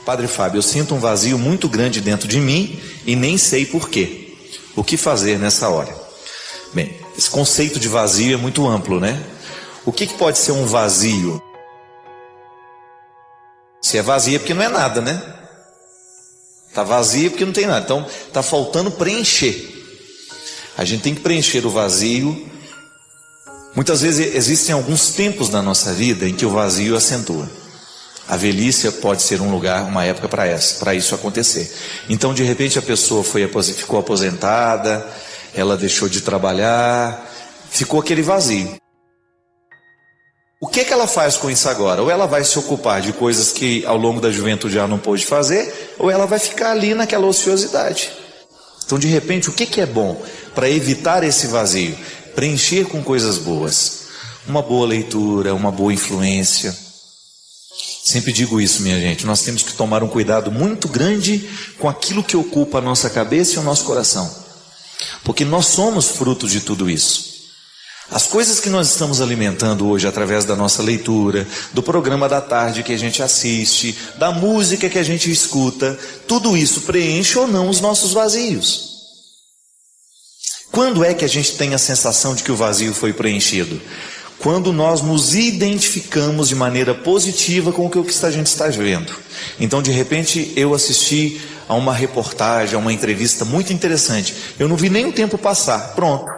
Padre Fábio, eu sinto um vazio muito grande dentro de mim e nem sei porquê. O que fazer nessa hora? Bem, esse conceito de vazio é muito amplo, né? O que pode ser um vazio? Se é vazio é porque não é nada, né? Está vazio porque não tem nada. Então, está faltando preencher. A gente tem que preencher o vazio. Muitas vezes existem alguns tempos na nossa vida em que o vazio acentua. A velhice pode ser um lugar, uma época para isso acontecer. Então, de repente, a pessoa ficou aposentada, ela deixou de trabalhar, ficou aquele vazio. O que ela faz com isso agora? Ou ela vai se ocupar de coisas que ao longo da juventude já não pôde fazer, ou ela vai ficar ali naquela ociosidade. Então, de repente, o que é bom para evitar esse vazio? Preencher com coisas boas. Uma boa leitura, uma boa influência. Sempre digo isso, minha gente, nós temos que tomar um cuidado muito grande com aquilo que ocupa a nossa cabeça e o nosso coração. Porque nós somos fruto de tudo isso. As coisas que nós estamos alimentando hoje através da nossa leitura, do programa da tarde que a gente assiste, da música que a gente escuta, tudo isso preenche ou não os nossos vazios. Quando é que a gente tem a sensação de que o vazio foi preenchido? Quando nós nos identificamos de maneira positiva com o que a gente está vendo. Então, de repente, eu assisti a uma reportagem, a uma entrevista muito interessante. Eu não vi nem o tempo passar, pronto.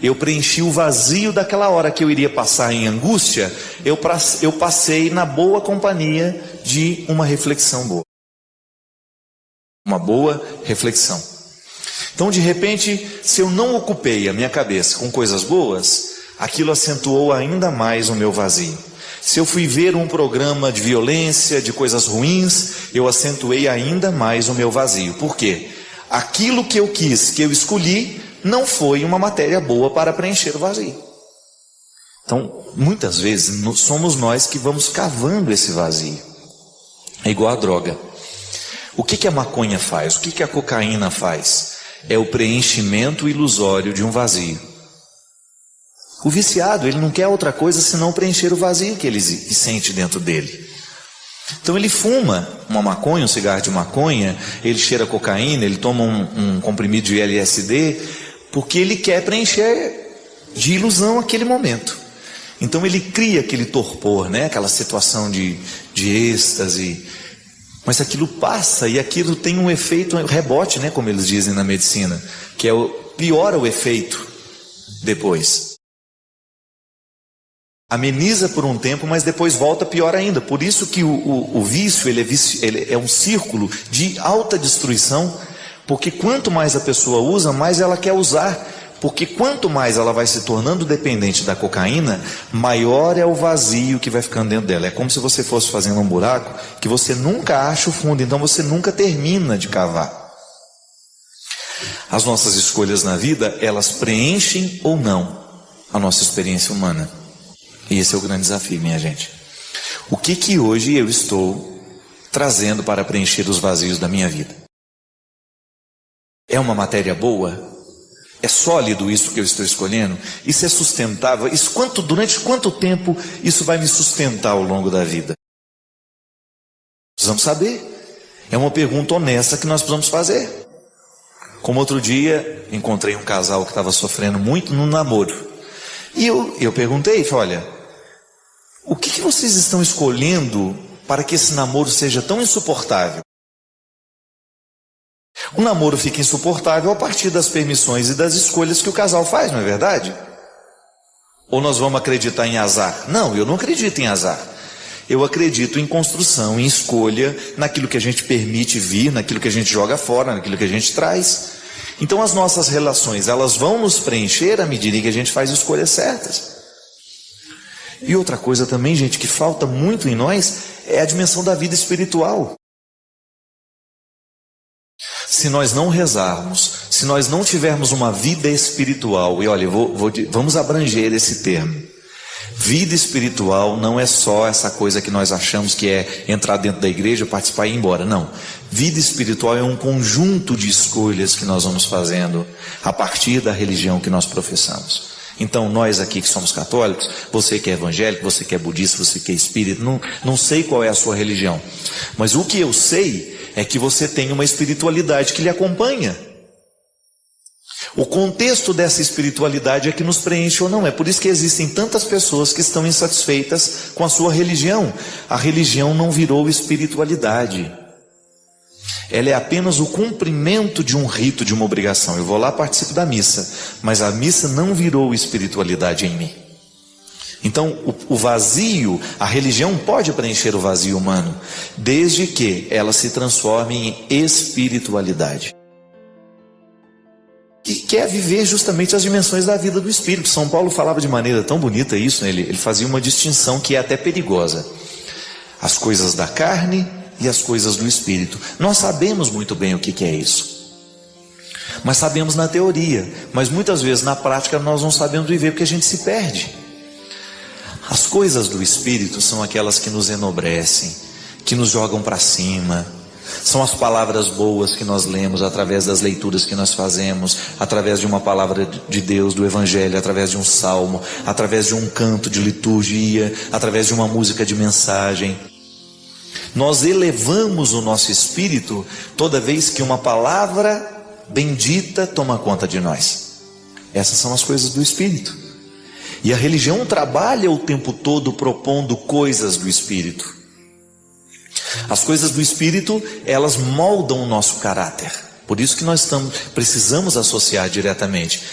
Eu preenchi o vazio daquela hora que eu iria passar em angústia, eu passei na boa companhia de uma reflexão boa. Uma boa reflexão. Então, de repente, se eu não ocupei a minha cabeça com coisas boas, aquilo acentuou ainda mais o meu vazio. Se eu fui ver um programa de violência, de coisas ruins, eu acentuei ainda mais o meu vazio. Por quê? Aquilo que eu quis, que eu escolhi, não foi uma matéria boa para preencher o vazio. Então, muitas vezes, somos nós que vamos cavando esse vazio. É igual a droga. O que a maconha faz? O que a cocaína faz? É o preenchimento ilusório de um vazio. O viciado, ele não quer outra coisa senão preencher o vazio que ele sente dentro dele. Então ele fuma uma maconha, um cigarro de maconha, ele cheira cocaína, ele toma um comprimido de LSD, porque ele quer preencher de ilusão aquele momento. Então ele cria aquele torpor, né? Aquela situação de êxtase. Mas aquilo passa e aquilo tem um efeito rebote, né? Como eles dizem na medicina, que piora o efeito depois. Ameniza por um tempo, mas depois volta pior ainda. Por isso que o vício, ele é um círculo de alta destruição, porque quanto mais a pessoa usa, mais ela quer usar. Porque quanto mais ela vai se tornando dependente da cocaína, maior é o vazio que vai ficando dentro dela. É como se você fosse fazendo um buraco que você nunca acha o fundo, então você nunca termina de cavar. As nossas escolhas na vida, elas preenchem ou não a nossa experiência humana. E esse é o grande desafio, minha gente. O que hoje eu estou trazendo para preencher os vazios da minha vida? É uma matéria boa? É sólido isso que eu estou escolhendo? Isso é sustentável? Durante quanto tempo isso vai me sustentar ao longo da vida? Precisamos saber. É uma pergunta honesta que nós precisamos fazer. Como outro dia, encontrei um casal que estava sofrendo muito no namoro. E eu perguntei, olha, o que vocês estão escolhendo para que esse namoro seja tão insuportável? O namoro fica insuportável a partir das permissões e das escolhas que o casal faz, não é verdade? Ou nós vamos acreditar em azar? Não, eu não acredito em azar. Eu acredito em construção, em escolha, naquilo que a gente permite vir, naquilo que a gente joga fora, naquilo que a gente traz. Então as nossas relações, elas vão nos preencher à medida que a gente faz escolhas certas. E outra coisa também, gente, que falta muito em nós, é a dimensão da vida espiritual. Se nós não rezarmos, se nós não tivermos uma vida espiritual, e olha, vamos abranger esse termo. Vida espiritual não é só essa coisa que nós achamos que é entrar dentro da igreja, participar e ir embora. Não. Vida espiritual é um conjunto de escolhas que nós vamos fazendo a partir da religião que nós professamos. Então nós aqui que somos católicos, você que é evangélico, você que é budista, você que é espírita, não sei qual é a sua religião, mas o que eu sei é que você tem uma espiritualidade que lhe acompanha. O contexto dessa espiritualidade é que nos preenche ou não. É por isso que existem tantas pessoas que estão insatisfeitas com a sua religião. A religião não virou espiritualidade. Ela é apenas o cumprimento de um rito, de uma obrigação. Eu vou lá, participo da missa, mas a missa não virou espiritualidade em mim. Então o vazio, a religião pode preencher o vazio humano, desde que ela se transforme em espiritualidade. Que quer viver justamente as dimensões da vida do Espírito. São Paulo falava de maneira tão bonita isso, né? Ele fazia uma distinção que é até perigosa. As coisas da carne e as coisas do Espírito. Nós sabemos muito bem o que é isso. Mas sabemos na teoria. Mas muitas vezes na prática nós não sabemos viver porque a gente se perde. As coisas do Espírito são aquelas que nos enobrecem, que nos jogam para cima. São as palavras boas que nós lemos através das leituras que nós fazemos, através de uma palavra de Deus, do Evangelho, através de um salmo, através de um canto de liturgia, através de uma música de mensagem. Nós elevamos o nosso espírito toda vez que uma palavra bendita toma conta de nós. Essas são as coisas do Espírito. E a religião trabalha o tempo todo propondo coisas do Espírito. As coisas do Espírito, elas moldam o nosso caráter. Por isso que nós precisamos associar diretamente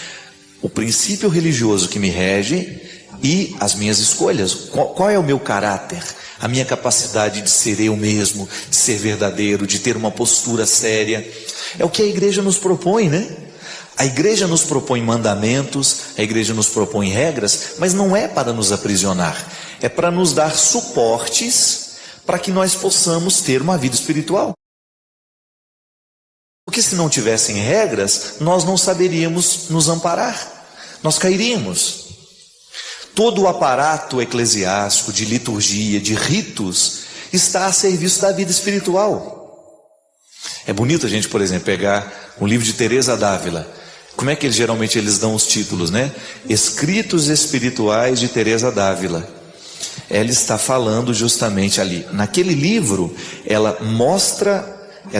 o princípio religioso que me rege e as minhas escolhas. Qual é o meu caráter? A minha capacidade de ser eu mesmo, de ser verdadeiro, de ter uma postura séria. É o que a igreja nos propõe, né? A igreja nos propõe mandamentos, a igreja nos propõe regras, mas não é para nos aprisionar. É para nos dar suportes para que nós possamos ter uma vida espiritual. Porque se não tivessem regras, nós não saberíamos nos amparar, nós cairíamos. Todo o aparato eclesiástico, de liturgia, de ritos, está a serviço da vida espiritual. É bonito a gente, por exemplo, pegar um livro de Teresa d'Ávila. Como é que geralmente eles dão os títulos, né? Escritos espirituais de Teresa d'Ávila. Ela está falando justamente ali. Naquele livro, ela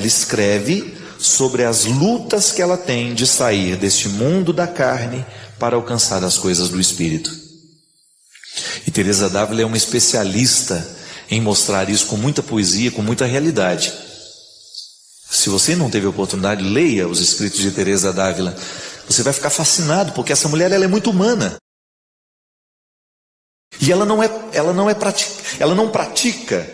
escreve sobre as lutas que ela tem de sair deste mundo da carne para alcançar as coisas do Espírito. E Teresa d'Ávila é uma especialista em mostrar isso com muita poesia, com muita realidade. Se você não teve a oportunidade, leia os escritos de Teresa d'Ávila. Você vai ficar fascinado, porque essa mulher ela é muito humana. E ela não pratica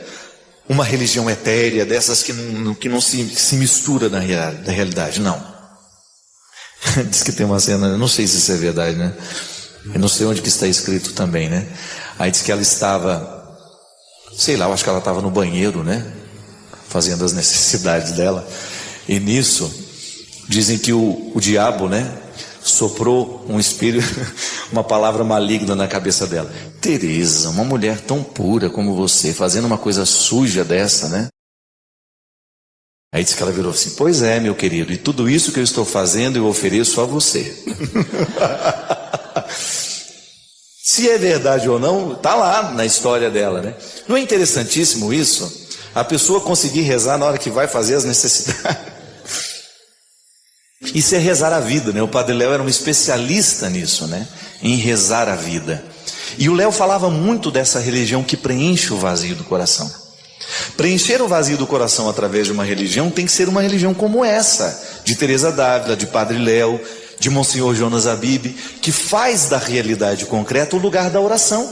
uma religião etérea, dessas que não se mistura na realidade, não. Diz que tem uma cena, eu não sei se isso é verdade, né? Eu não sei onde que está escrito também, né? Aí diz que ela estava, sei lá, eu acho que ela estava no banheiro, né? Fazendo as necessidades dela. E nisso, dizem que o diabo, né? Soprou um espírito, uma palavra maligna na cabeça dela. Teresa, uma mulher tão pura como você, fazendo uma coisa suja dessa, né? Aí disse que ela virou assim: pois é, meu querido, e tudo isso que eu estou fazendo eu ofereço a você. Se é verdade ou não, está lá na história dela, né? Não é interessantíssimo isso? A pessoa conseguir rezar na hora que vai fazer as necessidades. Isso é rezar a vida, né? O Padre Léo era um especialista nisso, né? Em rezar a vida. E o Léo falava muito dessa religião que preenche o vazio do coração. Preencher o vazio do coração através de uma religião tem que ser uma religião como essa, de Teresa d'Ávila, de Padre Léo, de Monsenhor Jonas Abib, que faz da realidade concreta o lugar da oração.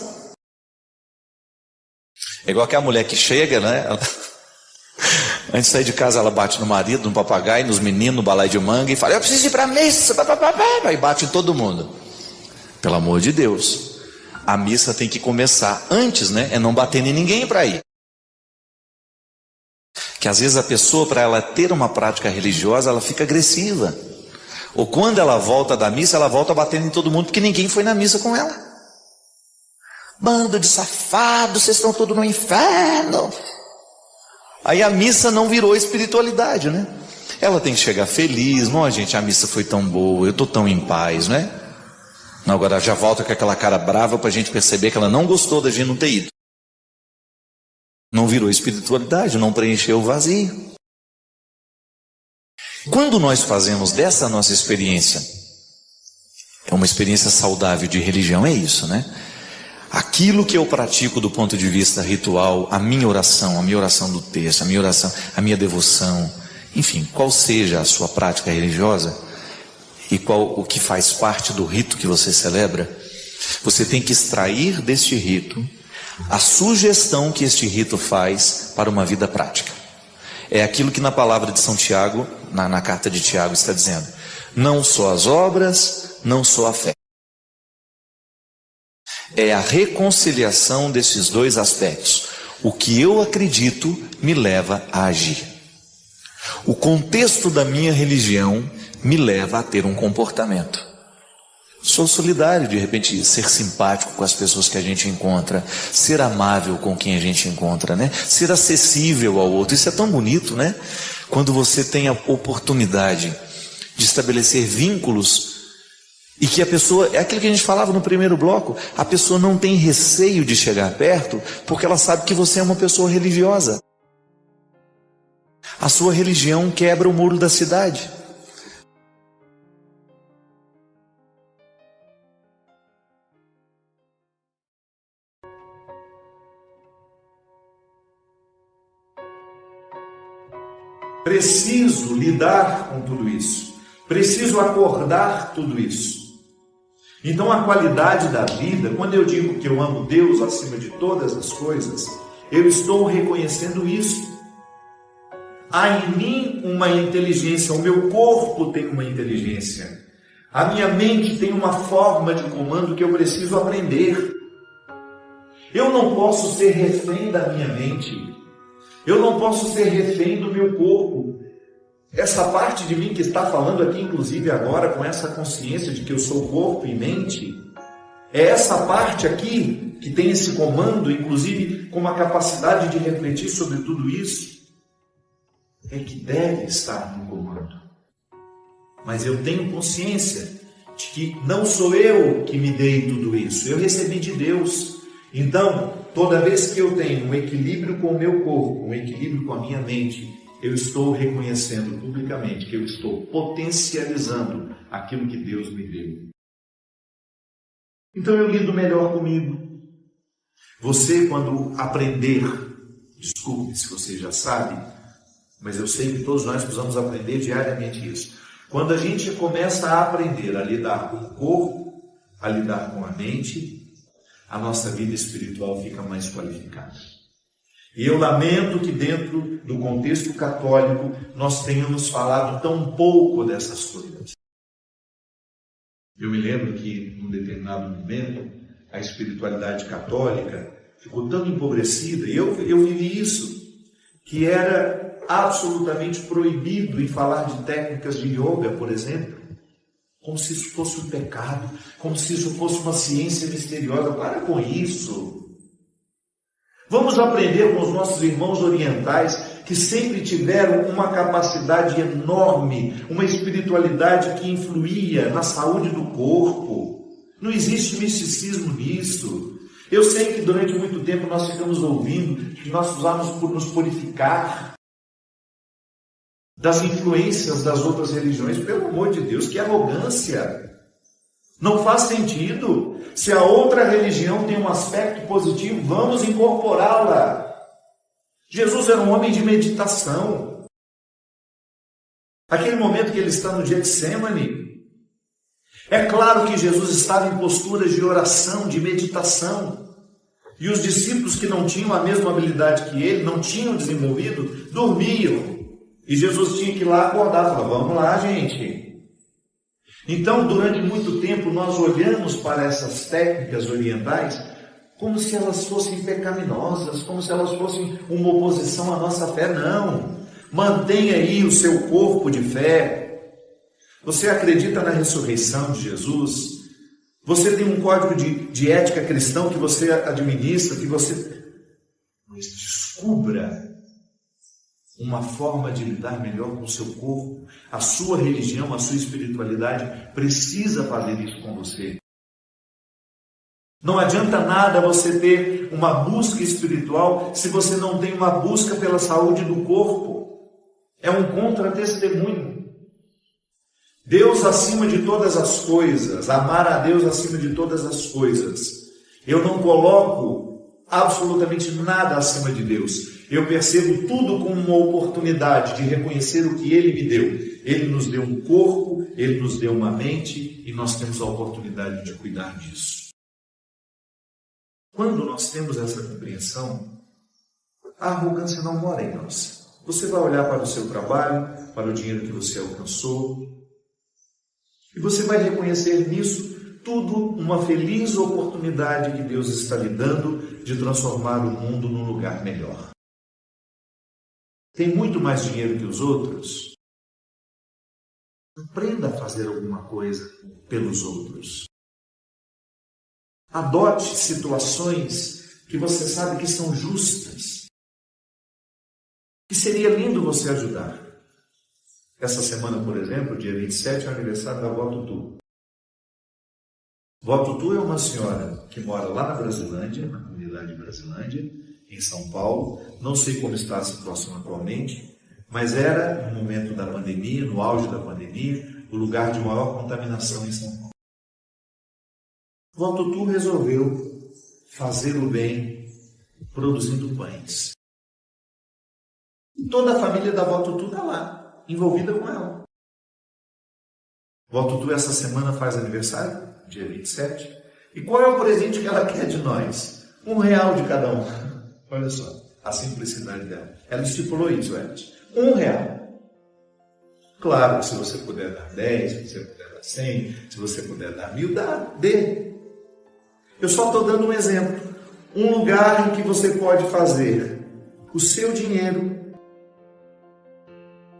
É igual aquela mulher que chega, né? Antes de sair de casa, ela bate no marido, no papagaio, nos meninos, no balaio de manga e fala: eu preciso ir para a missa, e bate em todo mundo. Pelo amor de Deus, a missa tem que começar antes, né? É não bater em ninguém para ir. Que às vezes a pessoa, para ela ter uma prática religiosa, ela fica agressiva. Ou quando ela volta da missa, ela volta batendo em todo mundo porque ninguém foi na missa com ela. Bando de safados, vocês estão todos no inferno. Aí a missa não virou espiritualidade, né? Ela tem que chegar feliz. Não, gente, a missa foi tão boa, eu estou tão em paz, né? Agora já volta com aquela cara brava para a gente perceber que ela não gostou da gente não ter ido. Não virou espiritualidade, não preencheu o vazio. Quando nós fazemos dessa nossa experiência, é uma experiência saudável de religião, é isso, né? Aquilo que eu pratico do ponto de vista ritual, a minha oração do texto, a minha oração, a minha devoção, enfim, qual seja a sua prática religiosa e qual o que faz parte do rito que você celebra, você tem que extrair deste rito a sugestão que este rito faz para uma vida prática. É aquilo que na palavra de São Tiago, na carta de Tiago está dizendo: não só as obras, não só a fé. É a reconciliação desses dois aspectos. O que eu acredito me leva a agir. O contexto da minha religião me leva a ter um comportamento. Sou solidário, de repente, ser simpático com as pessoas que a gente encontra, ser amável com quem a gente encontra, né? Ser acessível ao outro. Isso é tão bonito, né? Quando você tem a oportunidade de estabelecer vínculos e que a pessoa, é aquilo que a gente falava no primeiro bloco, a pessoa não tem receio de chegar perto porque ela sabe que você é uma pessoa religiosa. A sua religião quebra o muro da cidade. Preciso lidar com tudo isso. Preciso acordar tudo isso. Então a qualidade da vida, quando eu digo que eu amo Deus acima de todas as coisas, eu estou reconhecendo isso. Há em mim uma inteligência, o meu corpo tem uma inteligência. A minha mente tem uma forma de comando que eu preciso aprender. Eu não posso ser refém da minha mente. Eu não posso ser refém do meu corpo. Essa parte de mim que está falando aqui, inclusive agora, com essa consciência de que eu sou corpo e mente, é essa parte aqui que tem esse comando, inclusive com uma capacidade de refletir sobre tudo isso, é que deve estar no comando. Mas eu tenho consciência de que não sou eu que me dei tudo isso, eu recebi de Deus. Então, toda vez que eu tenho um equilíbrio com o meu corpo, um equilíbrio com a minha mente, eu estou reconhecendo publicamente que eu estou potencializando aquilo que Deus me deu. Então eu lido melhor comigo. Você, quando aprender, desculpe se você já sabe, mas eu sei que todos nós precisamos aprender diariamente isso. Quando a gente começa a aprender a lidar com o corpo, a lidar com a mente, a nossa vida espiritual fica mais qualificada. E eu lamento que dentro do contexto católico nós tenhamos falado tão pouco dessas coisas. Eu me lembro que, num determinado momento, a espiritualidade católica ficou tão empobrecida, e eu vivi isso, que era absolutamente proibido em falar de técnicas de yoga, por exemplo, como se isso fosse um pecado, como se isso fosse uma ciência misteriosa. Para com isso. Vamos aprender com os nossos irmãos orientais, que sempre tiveram uma capacidade enorme, uma espiritualidade que influía na saúde do corpo. Não existe misticismo nisso. Eu sei que durante muito tempo nós ficamos ouvindo que nós precisamos nos purificar das influências das outras religiões. Pelo amor de Deus, que arrogância! Não faz sentido. Se a outra religião tem um aspecto positivo, vamos incorporá-la. Jesus era um homem de meditação. Aquele momento que ele está no Getsemane, é claro que Jesus estava em posturas de oração, de meditação. E os discípulos que não tinham a mesma habilidade que ele, não tinham desenvolvido, dormiam. E Jesus tinha que ir lá acordar, falar: vamos lá, gente. Então, durante muito tempo, nós olhamos para essas técnicas orientais como se elas fossem pecaminosas, como se elas fossem uma oposição à nossa fé. Não. Mantenha aí o seu corpo de fé. Você acredita na ressurreição de Jesus? Você tem um código de ética cristão que você administra, que você... Mas descubra uma forma de lidar melhor com o seu corpo. A sua religião, a sua espiritualidade precisa fazer isso com você. Não adianta nada você ter uma busca espiritual se você não tem uma busca pela saúde do corpo. É um contra-testemunho. Deus acima de todas as coisas, amar a Deus acima de todas as coisas. Eu não coloco absolutamente nada acima de Deus. Eu percebo tudo como uma oportunidade de reconhecer o que Ele me deu. Ele nos deu um corpo, Ele nos deu uma mente e nós temos a oportunidade de cuidar disso. Quando nós temos essa compreensão, a arrogância não mora em nós. Você vai olhar para o seu trabalho, para o dinheiro que você alcançou, e você vai reconhecer nisso tudo uma feliz oportunidade que Deus está lhe dando de transformar o mundo num lugar melhor. Tem muito mais dinheiro que os outros? Aprenda a fazer alguma coisa pelos outros. Adote situações que você sabe que são justas. Que seria lindo você ajudar. Essa semana, por exemplo, dia 27, é o aniversário da Vó Tutu. Vó Tutu é uma senhora que mora lá na Brasilândia, na comunidade Brasilândia, em São Paulo. Não sei como está a situação atualmente, mas era, no momento da pandemia, no auge da pandemia, o lugar de maior contaminação em São Paulo. Vó Tutu resolveu fazer o bem produzindo pães. E toda a família da Vó Tutu está lá, envolvida com ela. Vó Tutu essa semana faz aniversário, dia 27. E qual é o presente que ela quer de nós? R$1 de cada um. Olha só, a simplicidade dela. Ela estipulou isso antes. R$1. Claro que se você puder dar 10, se você puder dar 100, se você puder dar 1.000, dê. Eu só estou dando um exemplo. Um lugar em que você pode fazer o seu dinheiro,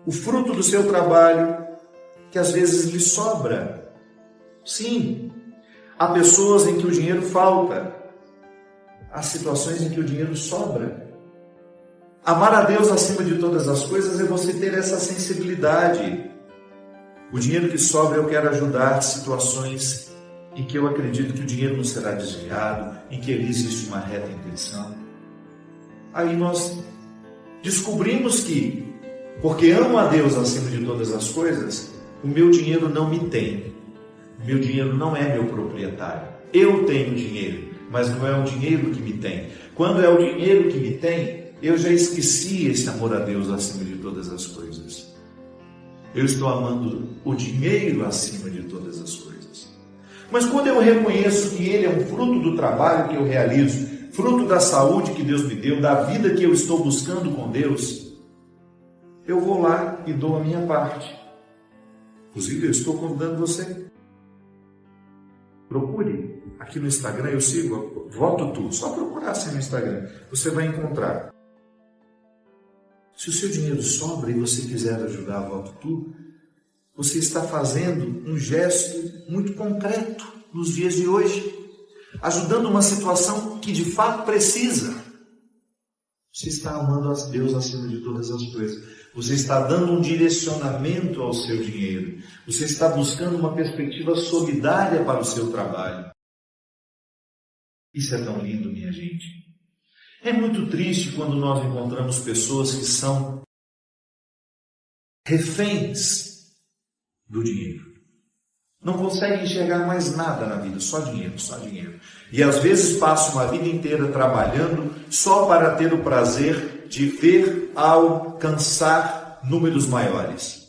o fruto do seu trabalho, que às vezes lhe sobra. Sim, há pessoas em que o dinheiro falta. Há situações em que o dinheiro sobra. Amar a Deus acima de todas as coisas é você ter essa sensibilidade. O dinheiro que sobra eu quero ajudar situações em que eu acredito que o dinheiro não será desviado, em que ali existe uma reta intenção. Aí nós descobrimos que, porque amo a Deus acima de todas as coisas, o meu dinheiro não me tem. O meu dinheiro não é meu proprietário. Eu tenho dinheiro, mas não é o dinheiro que me tem. Quando é o dinheiro que me tem, eu já esqueci esse amor a Deus acima de todas as coisas. Eu estou amando o dinheiro acima de todas as coisas. Mas quando eu reconheço que ele é um fruto do trabalho que eu realizo, fruto da saúde que Deus me deu, da vida que eu estou buscando com Deus, eu vou lá e dou a minha parte. Inclusive, eu estou convidando você. Procure aqui no Instagram, eu sigo, Vó Tutu, só procurar assim no Instagram, você vai encontrar. Se o seu dinheiro sobra e você quiser ajudar a Vó Tutu, você está fazendo um gesto muito concreto nos dias de hoje, ajudando uma situação que de fato precisa. Você está amando a Deus acima de todas as coisas. Você está dando um direcionamento ao seu dinheiro. Você está buscando uma perspectiva solidária para o seu trabalho. Isso é tão lindo, minha gente. É muito triste quando nós encontramos pessoas que são reféns do dinheiro. Não conseguem enxergar mais nada na vida, só dinheiro, só dinheiro. E às vezes passam uma vida inteira trabalhando só para ter o prazer de ver alcançar números maiores.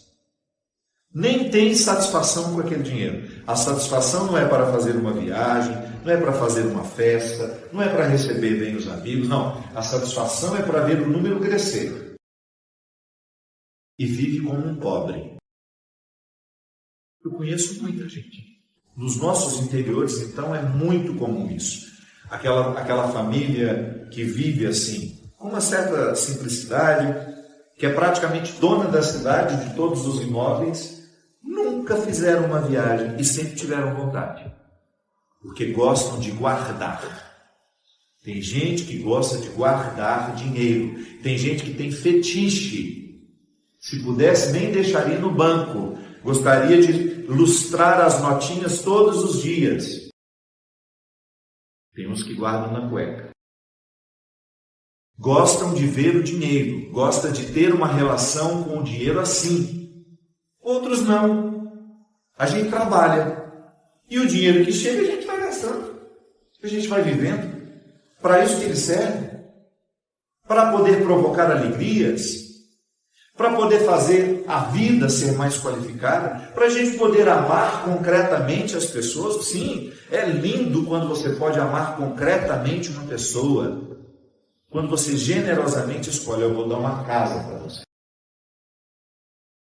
Nem tem satisfação com aquele dinheiro. A satisfação não é para fazer uma viagem, não é para fazer uma festa, não é para receber bem os amigos, não. A satisfação é para ver o número crescer. E vive como um pobre. Eu conheço muita gente. Nos nossos interiores, então, é muito comum isso. Aquela família que vive assim, com uma certa simplicidade, que é praticamente dona da cidade, de todos os imóveis, nunca fizeram uma viagem e sempre tiveram vontade. Porque gostam de guardar. Tem gente que gosta de guardar dinheiro. Tem gente que tem fetiche. Se pudesse, nem deixaria no banco. Gostaria de lustrar as notinhas todos os dias. Tem uns que guardam na cueca. Gostam de ver o dinheiro, gostam de ter uma relação com o dinheiro assim. Outros não. A gente trabalha e o dinheiro que chega a gente vai gastando. A gente vai vivendo. Para isso que ele serve. Para poder provocar alegrias. Para poder fazer a vida ser mais qualificada. Para a gente poder amar concretamente as pessoas. Sim, é lindo quando você pode amar concretamente uma pessoa. Quando você generosamente escolhe, eu vou dar uma casa para você.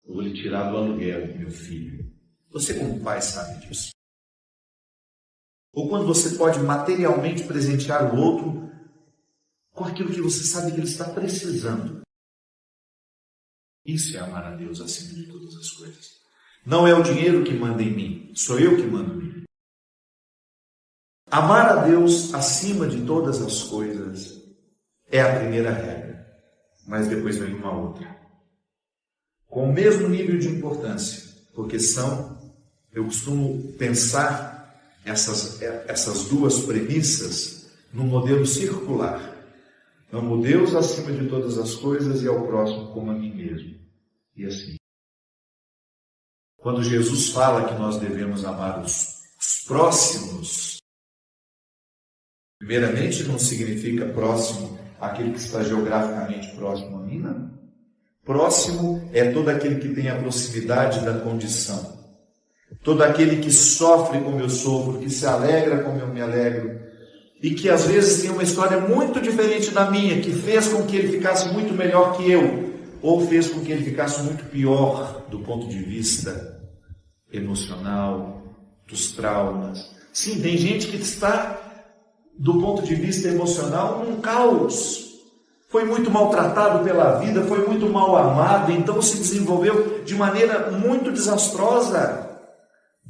Eu vou lhe tirar do aluguel, meu filho. Você como pai sabe disso. Ou quando você pode materialmente presentear o outro com aquilo que você sabe que ele está precisando. Isso é amar a Deus acima de todas as coisas. Não é o dinheiro que manda em mim, sou eu que mando em mim. Amar a Deus acima de todas as coisas é a primeira regra, mas depois vem uma outra. Com o mesmo nível de importância, porque eu costumo pensar essas duas premissas num modelo circular. Amo Deus acima de todas as coisas e ao próximo como a mim mesmo. E assim. Quando Jesus fala que nós devemos amar os próximos, primeiramente não significa próximo aquele que está geograficamente próximo a mim, não. Próximo é todo aquele que tem a proximidade da condição. Todo aquele que sofre como eu sofro, que se alegra como eu me alegro, e que às vezes tem uma história muito diferente da minha, que fez com que ele ficasse muito melhor que eu, ou fez com que ele ficasse muito pior do ponto de vista emocional, dos traumas. Sim, tem gente que está, do ponto de vista emocional, num caos. Foi muito maltratado pela vida, foi muito mal amado, então se desenvolveu de maneira muito desastrosa.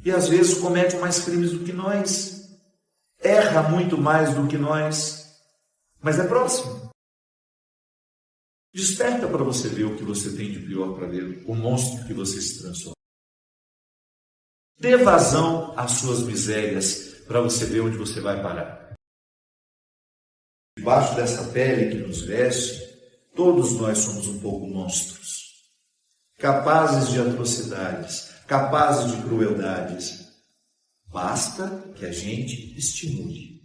E às vezes comete mais crimes do que nós. Erra muito mais do que nós. Mas é próximo. Desperta para você ver o que você tem de pior para ver, o monstro que você se transforma. Dê vazão às suas misérias para você ver onde você vai parar. Debaixo dessa pele que nos veste, todos nós somos um pouco monstros. Capazes de atrocidades, capazes de crueldades. Basta que a gente estimule.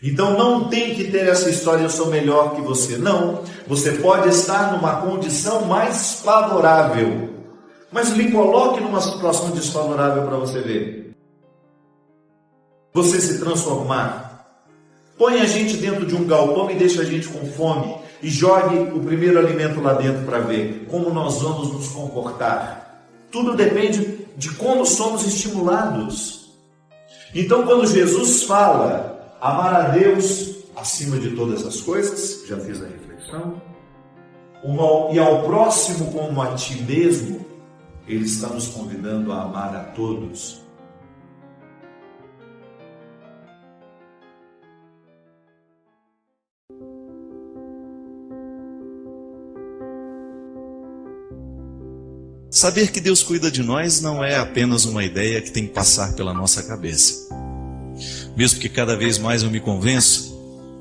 Então não tem que ter essa história, eu sou melhor que você. Não, você pode estar numa condição mais favorável, mas lhe coloque numa situação desfavorável para você ver. Você se transformar. Põe a gente dentro de um galpão e deixa a gente com fome e jogue o primeiro alimento lá dentro para ver como nós vamos nos comportar. Tudo depende de como somos estimulados. Então, quando Jesus fala amar a Deus acima de todas as coisas, já fiz a reflexão, e ao próximo como a ti mesmo, Ele está nos convidando a amar a todos. Saber que Deus cuida de nós não é apenas uma ideia que tem que passar pela nossa cabeça. Mesmo que cada vez mais eu me convenço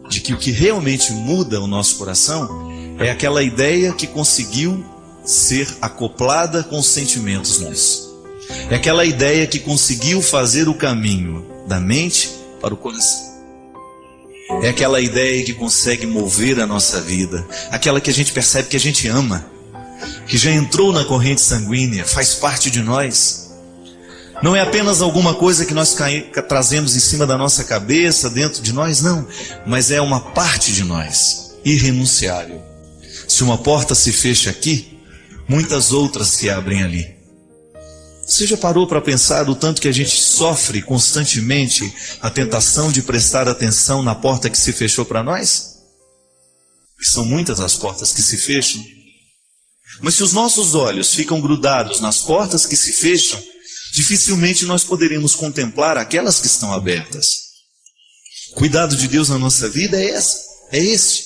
de que o que realmente muda o nosso coração é aquela ideia que conseguiu ser acoplada com os sentimentos nossos. É aquela ideia que conseguiu fazer o caminho da mente para o coração. É aquela ideia que consegue mover a nossa vida, aquela que a gente percebe que a gente ama, que já entrou na corrente sanguínea, faz parte de nós. Não é apenas alguma coisa que nós trazemos em cima da nossa cabeça, dentro de nós, não. Mas é uma parte de nós, irrenunciável. Se uma porta se fecha aqui, muitas outras se abrem ali. Você já parou para pensar o tanto que a gente sofre constantemente a tentação de prestar atenção na porta que se fechou para nós? E são muitas as portas que se fecham. Mas se os nossos olhos ficam grudados nas portas que se fecham, dificilmente nós poderemos contemplar aquelas que estão abertas. O cuidado de Deus na nossa vida é esse.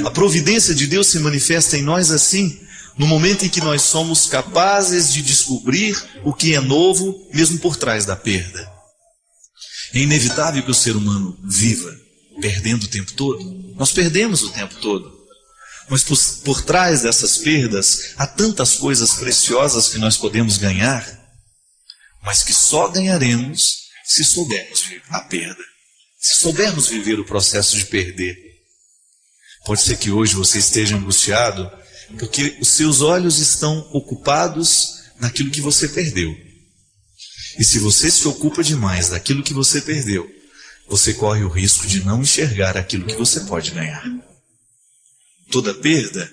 A providência de Deus se manifesta em nós assim, no momento em que nós somos capazes de descobrir o que é novo, mesmo por trás da perda. É inevitável que o ser humano viva perdendo o tempo todo. Nós perdemos o tempo todo. Mas por trás dessas perdas, há tantas coisas preciosas que nós podemos ganhar, mas que só ganharemos se soubermos a perda. Se soubermos viver o processo de perder. Pode ser que hoje você esteja angustiado, porque os seus olhos estão ocupados naquilo que você perdeu. E se você se ocupa demais daquilo que você perdeu, você corre o risco de não enxergar aquilo que você pode ganhar. Toda perda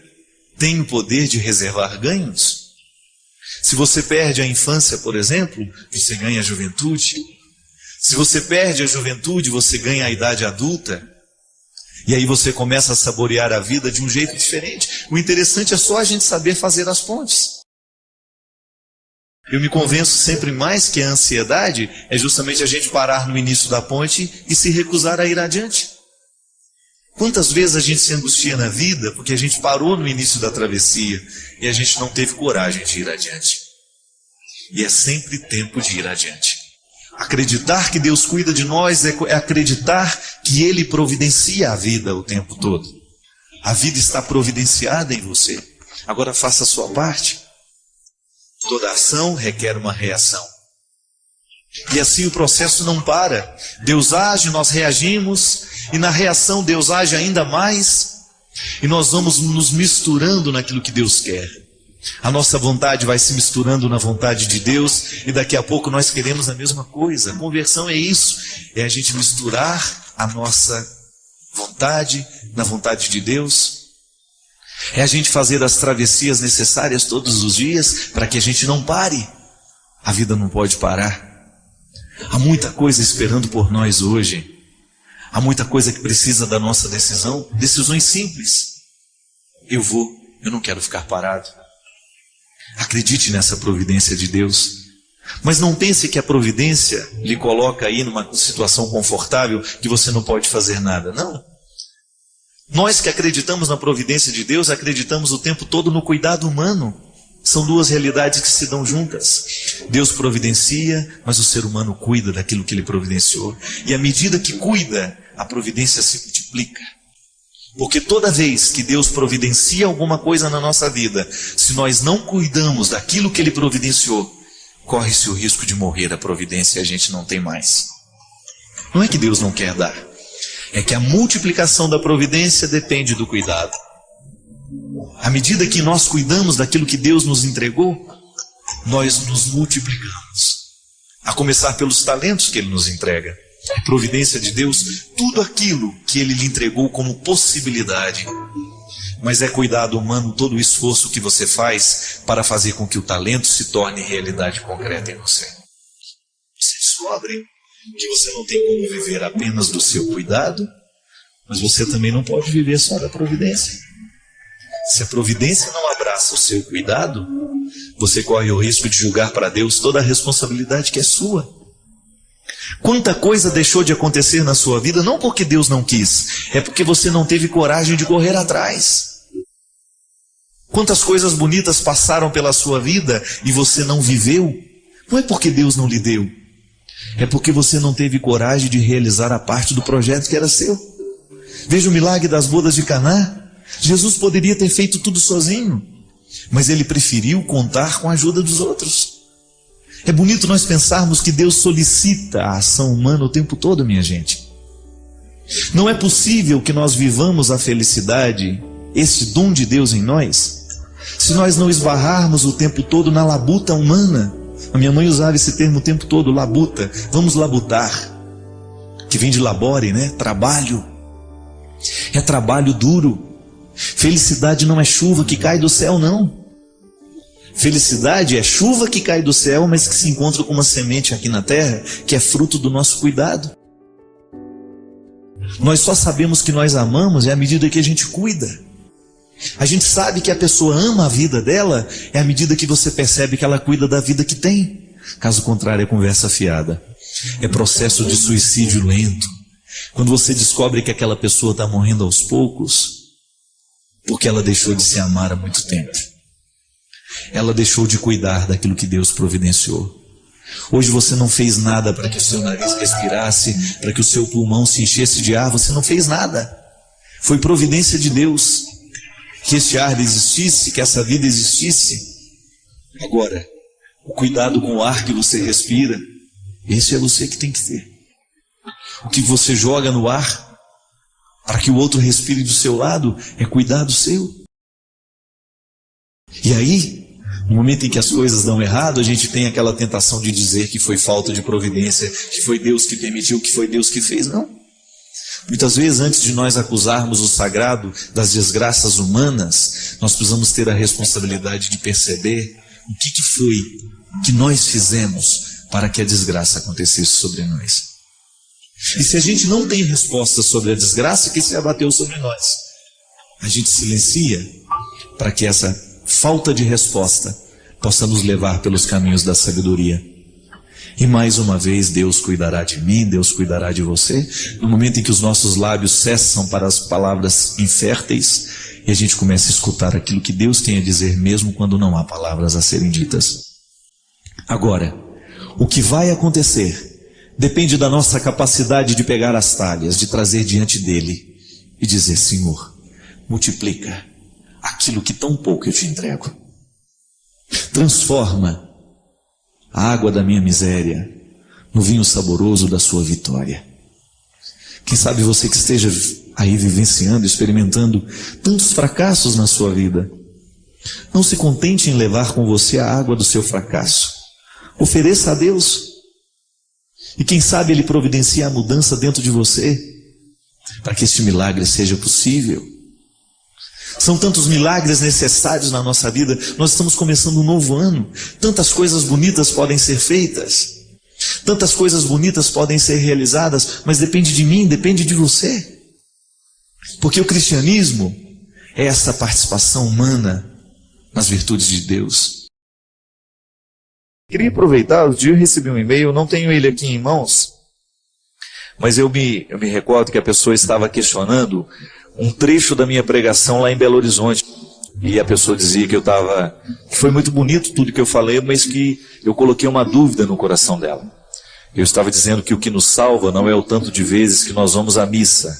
tem o poder de reservar ganhos. Se você perde a infância, por exemplo, você ganha a juventude. Se você perde a juventude, você ganha a idade adulta. E aí você começa a saborear a vida de um jeito diferente. O interessante é só a gente saber fazer as pontes. Eu me convenço sempre mais que a ansiedade é justamente a gente parar no início da ponte e se recusar a ir adiante. Quantas vezes a gente se angustia na vida porque a gente parou no início da travessia e a gente não teve coragem de ir adiante. E é sempre tempo de ir adiante. Acreditar que Deus cuida de nós é acreditar que Ele providencia a vida o tempo todo. A vida está providenciada em você. Agora faça a sua parte. Toda ação requer uma reação. E assim o processo não para. Deus age, nós reagimos, e na reação Deus age ainda mais, e nós vamos nos misturando naquilo que Deus quer. A nossa vontade vai se misturando na vontade de Deus, e daqui a pouco nós queremos a mesma coisa. A conversão é isso, é a gente misturar a nossa vontade na vontade de Deus. É a gente fazer as travessias necessárias todos os dias para que a gente não pare. A vida não pode parar. Há muita coisa esperando por nós hoje. Há muita coisa que precisa da nossa decisão. Decisões simples. Eu não quero ficar parado. Acredite nessa providência de Deus. Mas não pense que a providência lhe coloca aí numa situação confortável que você não pode fazer nada. Não. Nós que acreditamos na providência de Deus, acreditamos o tempo todo no cuidado humano. São duas realidades que se dão juntas. Deus providencia, mas o ser humano cuida daquilo que Ele providenciou. E à medida que cuida, a providência se multiplica. Porque toda vez que Deus providencia alguma coisa na nossa vida, se nós não cuidamos daquilo que Ele providenciou, corre-se o risco de morrer a providência e a gente não tem mais. Não é que Deus não quer dar. É que a multiplicação da providência depende do cuidado. À medida que nós cuidamos daquilo que Deus nos entregou, nós nos multiplicamos. A começar pelos talentos que Ele nos entrega. A providência de Deus, tudo aquilo que Ele lhe entregou como possibilidade. Mas é cuidado humano todo o esforço que você faz para fazer com que o talento se torne realidade concreta em você. Você descobre que você não tem como viver apenas do seu cuidado, mas você também não pode viver só da providência. Se a providência não abraça o seu cuidado, você corre o risco de julgar para Deus toda a responsabilidade que é sua. Quanta coisa deixou de acontecer na sua vida, não porque Deus não quis, é porque você não teve coragem de correr atrás. Quantas coisas bonitas passaram pela sua vida e você não viveu, não é porque Deus não lhe deu. É porque você não teve coragem de realizar a parte do projeto que era seu. Veja o milagre das bodas de Caná. Jesus poderia ter feito tudo sozinho, mas Ele preferiu contar com a ajuda dos outros. É bonito nós pensarmos que Deus solicita a ação humana o tempo todo, minha gente. Não é possível que nós vivamos a felicidade, esse dom de Deus em nós, se nós não esbarrarmos o tempo todo na labuta humana. A minha mãe usava esse termo o tempo todo, labuta. Vamos labutar, que vem de labore, né? Trabalho. É trabalho duro. Felicidade não é chuva que cai do céu, não. Felicidade é chuva que cai do céu, mas que se encontra com uma semente aqui na terra, que é fruto do nosso cuidado. Nós só sabemos que nós amamos à medida que a gente cuida. A gente sabe que a pessoa ama a vida dela à medida que você percebe que ela cuida da vida que tem. Caso contrário, é conversa fiada. É processo de suicídio lento. Quando você descobre que aquela pessoa está morrendo aos poucos, porque ela deixou de se amar há muito tempo. Ela deixou de cuidar daquilo que Deus providenciou. Hoje você não fez nada para que o seu nariz respirasse, para que o seu pulmão se enchesse de ar, você não fez nada. Foi providência de Deus que este ar existisse, que essa vida existisse. Agora, o cuidado com o ar que você respira, esse é você que tem que ter. O que você joga no ar, para que o outro respire do seu lado, é cuidado seu. E aí, no momento em que as coisas dão errado, a gente tem aquela tentação de dizer que foi falta de providência, que foi Deus que permitiu, que foi Deus que fez. Não. Muitas vezes, antes de nós acusarmos o sagrado das desgraças humanas, nós precisamos ter a responsabilidade de perceber o que foi que nós fizemos para que a desgraça acontecesse sobre nós. E se a gente não tem resposta sobre a desgraça que se abateu sobre nós, a gente silencia para que essa falta de resposta possa nos levar pelos caminhos da sabedoria. E mais uma vez Deus cuidará de mim, Deus cuidará de você, no momento em que os nossos lábios cessam para as palavras inférteis e a gente começa a escutar aquilo que Deus tem a dizer mesmo quando não há palavras a serem ditas. Agora, o que vai acontecer depende da nossa capacidade de pegar as talhas, de trazer diante dele e dizer: Senhor, multiplica aquilo que tão pouco eu te entrego. Transforma a água da minha miséria no vinho saboroso da sua vitória. Quem sabe você que esteja aí vivenciando, experimentando tantos fracassos na sua vida, não se contente em levar com você a água do seu fracasso. Ofereça a Deus. E quem sabe Ele providencia a mudança dentro de você, para que este milagre seja possível. São tantos milagres necessários na nossa vida. Nós estamos começando um novo ano. Tantas coisas bonitas podem ser feitas. Tantas coisas bonitas podem ser realizadas. Mas depende de mim, depende de você. Porque o cristianismo é essa participação humana nas virtudes de Deus. Queria aproveitar, outro dia eu recebi um e-mail, não tenho ele aqui em mãos, mas eu me recordo que a pessoa estava questionando um trecho da minha pregação lá em Belo Horizonte. E a pessoa dizia que que foi muito bonito tudo que eu falei, mas que eu coloquei uma dúvida no coração dela. Eu estava dizendo que o que nos salva não é o tanto de vezes que nós vamos à missa,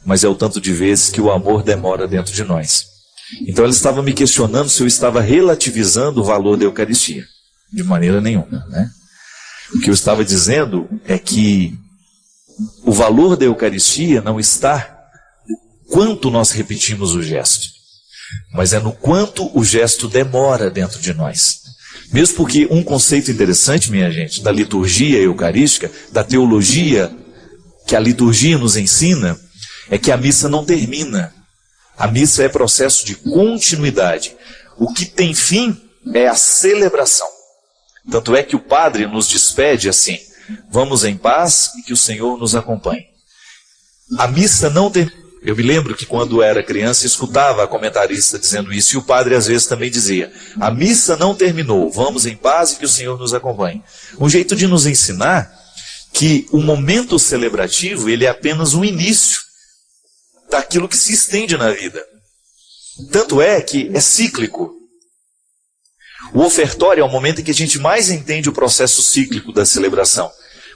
mas é o tanto de vezes que o amor demora dentro de nós. Então ela estava me questionando se eu estava relativizando o valor da Eucaristia. De maneira nenhuma, né? O que eu estava dizendo é que o valor da Eucaristia não está no quanto nós repetimos o gesto, mas é no quanto o gesto demora dentro de nós. Mesmo porque um conceito interessante, minha gente, da liturgia eucarística, da teologia que a liturgia nos ensina, é que a missa não termina. A missa é processo de continuidade. O que tem fim é a celebração. Tanto é que o padre nos despede assim: vamos em paz e que o Senhor nos acompanhe. A missa não tem. Eu me lembro que quando era criança escutava a comentarista dizendo isso, e o padre às vezes também dizia: a missa não terminou, vamos em paz e que o Senhor nos acompanhe. Um jeito de nos ensinar que o momento celebrativo ele é apenas um início daquilo que se estende na vida. Tanto é que é cíclico. O ofertório é o momento em que a gente mais entende o processo cíclico da celebração,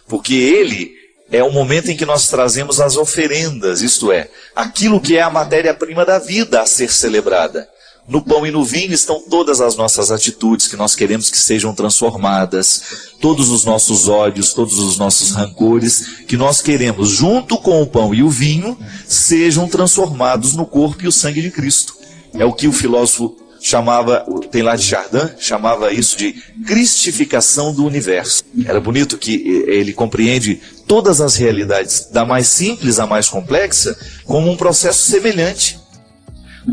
porque ele é o momento em que nós trazemos as oferendas, isto é, aquilo que é a matéria-prima da vida a ser celebrada. No pão e no vinho estão todas as nossas atitudes que nós queremos que sejam transformadas, todos os nossos ódios, todos os nossos rancores, que nós queremos, junto com o pão e o vinho, sejam transformados no corpo e o sangue de Cristo. É o que o filósofo chamava, tem lá de Chardin, chamava isso de cristificação do universo. Era bonito que ele compreende todas as realidades, da mais simples à mais complexa, como um processo semelhante.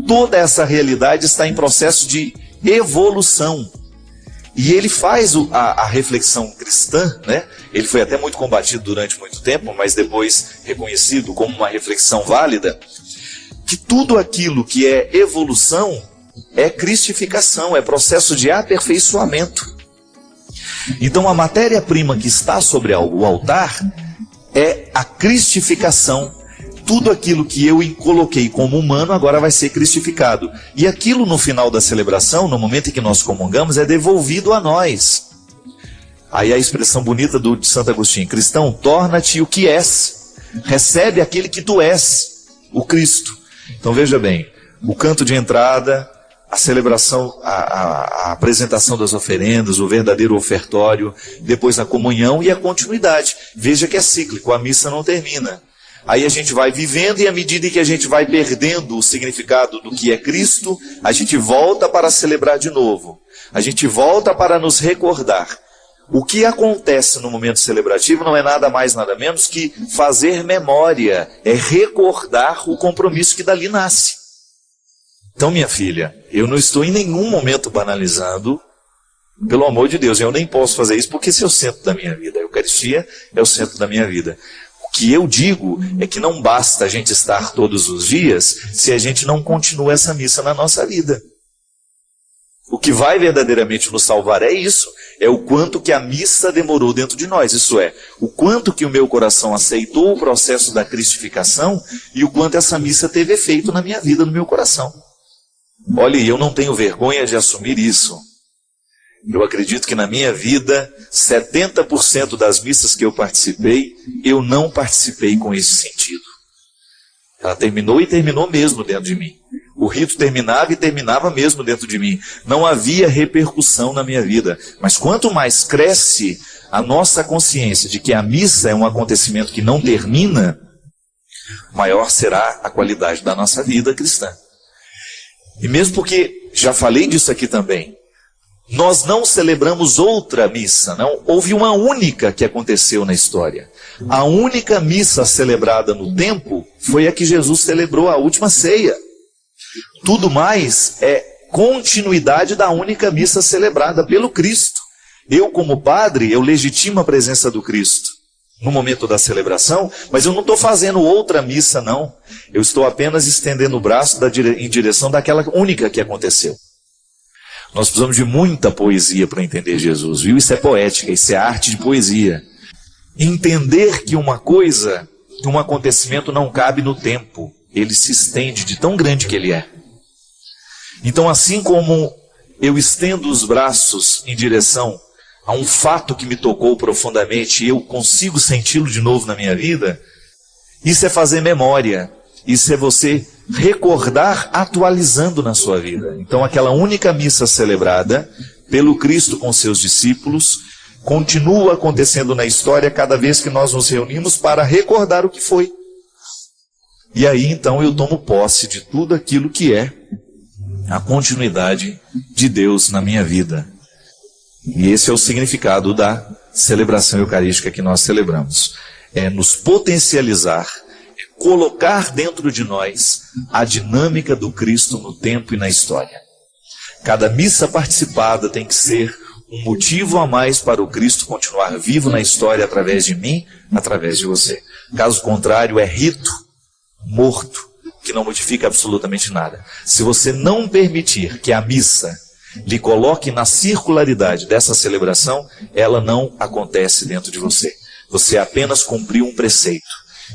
Toda essa realidade está em processo de evolução. E ele faz a reflexão cristã, né? Ele foi até muito combatido durante muito tempo, mas depois reconhecido como uma reflexão válida, que tudo aquilo que é evolução é cristificação, é processo de aperfeiçoamento. Então a matéria-prima que está sobre o altar é a cristificação. Tudo aquilo que eu coloquei como humano agora vai ser cristificado. E aquilo no final da celebração, no momento em que nós comungamos, é devolvido a nós. Aí a expressão bonita de Santo Agostinho: cristão, torna-te o que és, recebe aquele que tu és, o Cristo. Então veja bem, o canto de entrada, a celebração, a apresentação das oferendas, o verdadeiro ofertório, depois a comunhão e a continuidade. Veja que é cíclico, a missa não termina. Aí a gente vai vivendo e à medida que a gente vai perdendo o significado do que é Cristo, a gente volta para celebrar de novo. A gente volta para nos recordar. O que acontece no momento celebrativo não é nada mais, nada menos que fazer memória, é recordar o compromisso que dali nasce. Então, minha filha, eu não estou em nenhum momento banalizando, pelo amor de Deus, eu nem posso fazer isso porque esse é o centro da minha vida, a Eucaristia é o centro da minha vida. O que eu digo é que não basta a gente estar todos os dias se a gente não continua essa missa na nossa vida. O que vai verdadeiramente nos salvar é isso, é o quanto que a missa demorou dentro de nós, isso é, o quanto que o meu coração aceitou o processo da cristificação e o quanto essa missa teve efeito na minha vida, no meu coração. Olha, eu não tenho vergonha de assumir isso. Eu acredito que na minha vida, 70% das missas que eu participei, eu não participei com esse sentido. Ela terminou e terminou mesmo dentro de mim. O rito terminava e terminava mesmo dentro de mim. Não havia repercussão na minha vida. Mas quanto mais cresce a nossa consciência de que a missa é um acontecimento que não termina, maior será a qualidade da nossa vida cristã. E mesmo porque, já falei disso aqui também, nós não celebramos outra missa, não. Houve uma única que aconteceu na história. A única missa celebrada no tempo foi a que Jesus celebrou, a última ceia. Tudo mais é continuidade da única missa celebrada pelo Cristo. Eu, como padre, eu legitimo a presença do Cristo no momento da celebração, mas eu não estou fazendo outra missa, não. Eu estou apenas estendendo o braço em direção daquela única que aconteceu. Nós precisamos de muita poesia para entender Jesus, viu? Isso é poética, isso é arte de poesia. Entender que uma coisa, que um acontecimento não cabe no tempo, ele se estende de tão grande que ele é. Então, assim como eu estendo os braços em direção a um fato que me tocou profundamente e eu consigo senti-lo de novo na minha vida, isso é fazer memória, isso é você recordar atualizando na sua vida. Então aquela única missa celebrada pelo Cristo com seus discípulos continua acontecendo na história cada vez que nós nos reunimos para recordar o que foi. E aí então eu tomo posse de tudo aquilo que é a continuidade de Deus na minha vida. E esse é o significado da celebração eucarística que nós celebramos. É nos potencializar, é colocar dentro de nós a dinâmica do Cristo no tempo e na história. Cada missa participada tem que ser um motivo a mais para o Cristo continuar vivo na história através de mim, através de você. Caso contrário, é rito morto, que não modifica absolutamente nada. Se você não permitir que a missa lhe coloque na circularidade dessa celebração, ela não acontece dentro de você. Você apenas cumpriu um preceito.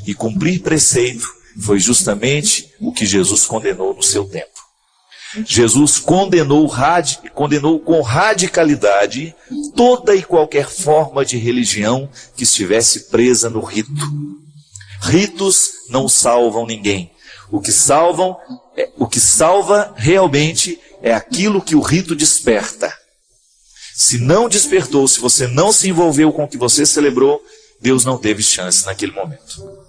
E cumprir preceito foi justamente o que Jesus condenou no seu tempo. Jesus condenou com radicalidade toda e qualquer forma de religião que estivesse presa no rito. Ritos não salvam ninguém. O que salva realmente é aquilo que o rito desperta. Se não despertou, se você não se envolveu com o que você celebrou, Deus não teve chance naquele momento.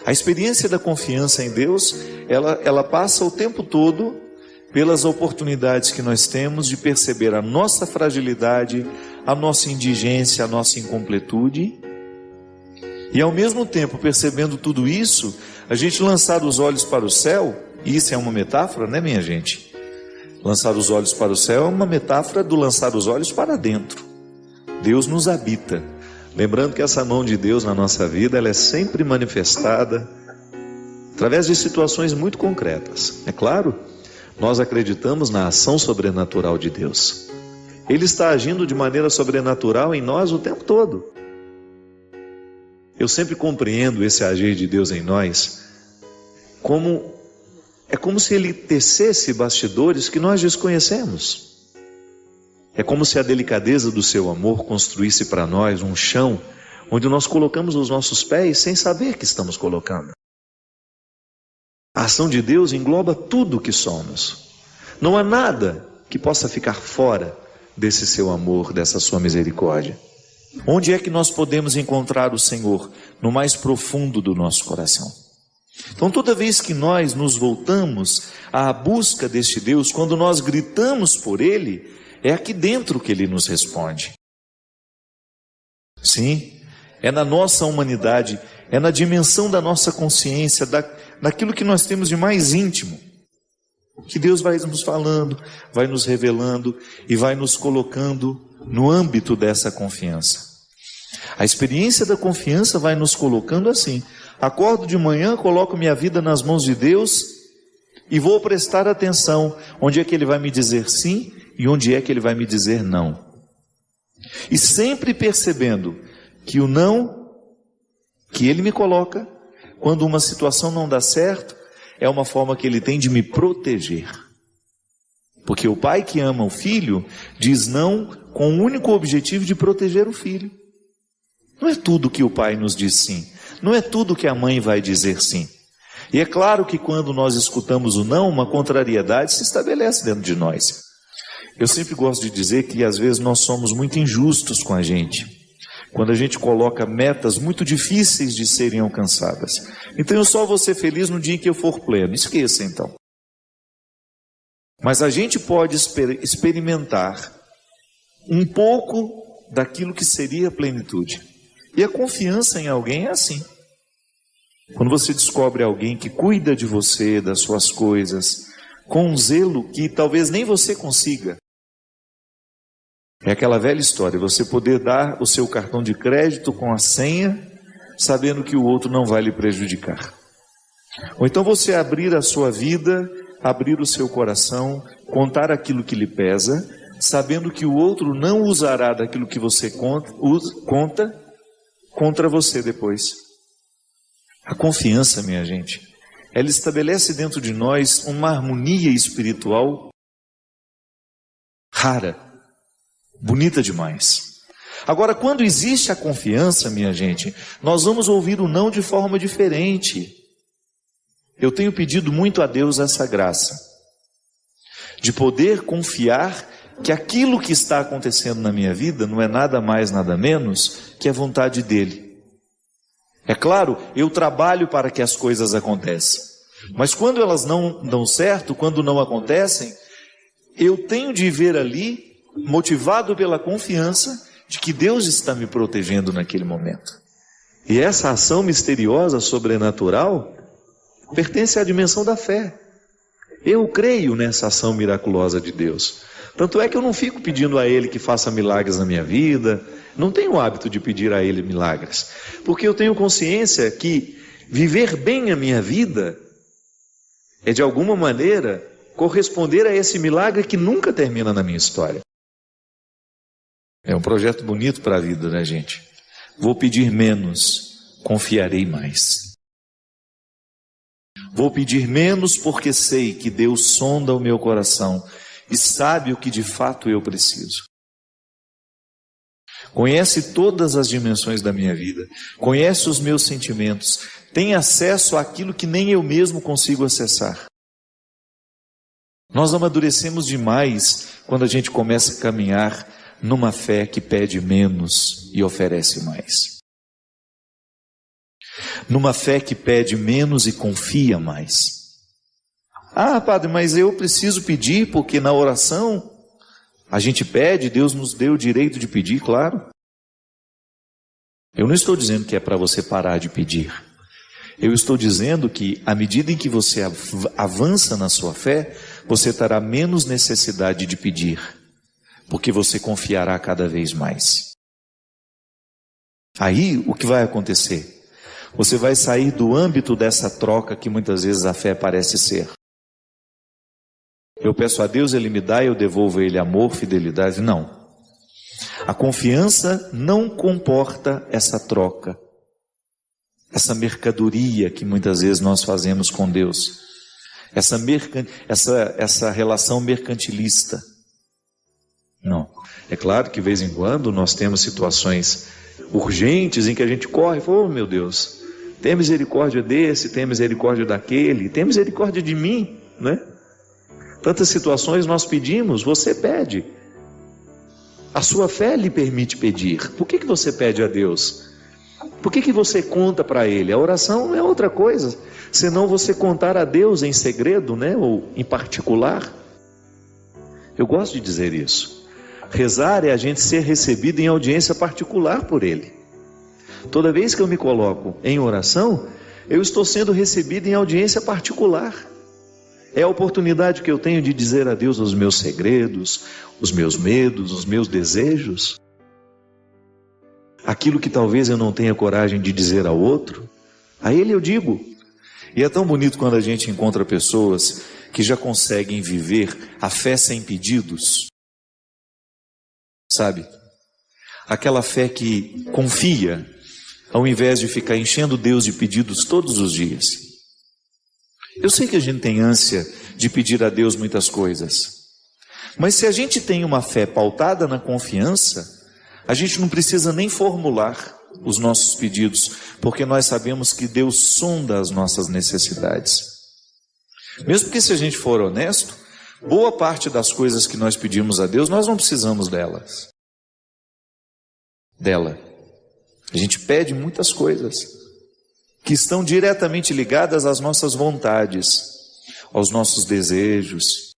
A experiência da confiança em Deus, ela passa o tempo todo pelas oportunidades que nós temos de perceber a nossa fragilidade, a nossa indigência, a nossa incompletude. E ao mesmo tempo, percebendo tudo isso, a gente lançar os olhos para o céu, e isso é uma metáfora, né, minha gente? Lançar os olhos para o céu é uma metáfora do lançar os olhos para dentro. Deus nos habita. Lembrando que essa mão de Deus na nossa vida, ela é sempre manifestada através de situações muito concretas. É claro, nós acreditamos na ação sobrenatural de Deus. Ele está agindo de maneira sobrenatural em nós o tempo todo. Eu sempre compreendo esse agir de Deus em nós como se Ele tecesse bastidores que nós desconhecemos. É como se a delicadeza do seu amor construísse para nós um chão onde nós colocamos os nossos pés sem saber que estamos colocando. A ação de Deus engloba tudo o que somos. Não há nada que possa ficar fora desse seu amor, dessa sua misericórdia. Onde é que nós podemos encontrar o Senhor? No mais profundo do nosso coração. Então, toda vez que nós nos voltamos à busca deste Deus, quando nós gritamos por Ele, é aqui dentro que Ele nos responde. Sim, é na nossa humanidade, é na dimensão da nossa consciência, daquilo que nós temos de mais íntimo, que Deus vai nos falando, vai nos revelando e vai nos colocando no âmbito dessa confiança. A experiência da confiança vai nos colocando assim: acordo de manhã, coloco minha vida nas mãos de Deus e vou prestar atenção onde é que Ele vai me dizer sim e onde é que Ele vai me dizer não. E sempre percebendo que o não que Ele me coloca, quando uma situação não dá certo, é uma forma que Ele tem de me proteger. Porque o pai que ama o filho diz não com o único objetivo de proteger o filho. Não é tudo que o pai nos diz sim. Não é tudo que a mãe vai dizer sim. E é claro que quando nós escutamos o não, uma contrariedade se estabelece dentro de nós. Eu sempre gosto de dizer que às vezes nós somos muito injustos com a gente, quando a gente coloca metas muito difíceis de serem alcançadas. Então eu só vou ser feliz no dia em que eu for pleno. Esqueça então. Mas a gente pode experimentar um pouco daquilo que seria a plenitude. E a confiança em alguém é assim. Quando você descobre alguém que cuida de você, das suas coisas, com um zelo que talvez nem você consiga. É aquela velha história, você poder dar o seu cartão de crédito com a senha, sabendo que o outro não vai lhe prejudicar. Ou então você abrir a sua vida, abrir o seu coração, contar aquilo que lhe pesa, sabendo que o outro não usará daquilo que você conta contra você depois. A confiança, minha gente, ela estabelece dentro de nós uma harmonia espiritual rara, bonita demais. Agora, quando existe a confiança, minha gente, nós vamos ouvir o não de forma diferente. Eu tenho pedido muito a Deus essa graça, de poder confiar que aquilo que está acontecendo na minha vida não é nada mais, nada menos que a vontade dEle. É claro, eu trabalho para que as coisas aconteçam, mas quando elas não dão certo, quando não acontecem, eu tenho de ver ali, motivado pela confiança de que Deus está me protegendo naquele momento. E essa ação misteriosa, sobrenatural, pertence à dimensão da fé. Eu creio nessa ação miraculosa de Deus. Tanto é que eu não fico pedindo a Ele que faça milagres na minha vida, não tenho o hábito de pedir a Ele milagres, porque eu tenho consciência que viver bem a minha vida é de alguma maneira corresponder a esse milagre que nunca termina na minha história. É um projeto bonito para a vida, né, gente? Vou pedir menos, confiarei mais. Vou pedir menos porque sei que Deus sonda o meu coração e sabe o que de fato eu preciso. Conhece todas as dimensões da minha vida, conhece os meus sentimentos, tem acesso àquilo que nem eu mesmo consigo acessar. Nós amadurecemos demais quando a gente começa a caminhar numa fé que pede menos e oferece mais. Numa fé que pede menos e confia mais. Ah, padre, mas eu preciso pedir porque na oração a gente pede, Deus nos deu o direito de pedir, claro. Eu não estou dizendo que é para você parar de pedir. Eu estou dizendo que à medida em que você avança na sua fé, você terá menos necessidade de pedir, porque você confiará cada vez mais. Aí, o que vai acontecer? Você vai sair do âmbito dessa troca que muitas vezes a fé parece ser. Eu peço a Deus, Ele me dá e eu devolvo a Ele amor, fidelidade. Não. A confiança não comporta essa troca, essa mercadoria que muitas vezes nós fazemos com Deus, essa relação mercantilista. Não. É claro que de vez em quando nós temos situações urgentes em que a gente corre e fala: oh meu Deus, tem misericórdia desse, tem misericórdia daquele, tem misericórdia de mim, né? Tantas situações nós pedimos, você pede. A sua fé lhe permite pedir. Por que você pede a Deus? Por que você conta para Ele? A oração não é outra coisa, senão você contar a Deus em segredo, né? Ou em particular. Eu gosto de dizer isso. Rezar é a gente ser recebido em audiência particular por Ele. Toda vez que eu me coloco em oração, eu estou sendo recebido em audiência particular. É a oportunidade que eu tenho de dizer a Deus os meus segredos, os meus medos, os meus desejos. Aquilo que talvez eu não tenha coragem de dizer ao outro, a Ele eu digo. E é tão bonito quando a gente encontra pessoas que já conseguem viver a fé sem pedidos. Sabe? Aquela fé que confia, ao invés de ficar enchendo Deus de pedidos todos os dias. Eu sei que a gente tem ânsia de pedir a Deus muitas coisas, mas se a gente tem uma fé pautada na confiança, a gente não precisa nem formular os nossos pedidos, porque nós sabemos que Deus sonda as nossas necessidades. Mesmo que, se a gente for honesto, boa parte das coisas que nós pedimos a Deus, nós não precisamos dela. A gente pede muitas coisas que estão diretamente ligadas às nossas vontades, aos nossos desejos.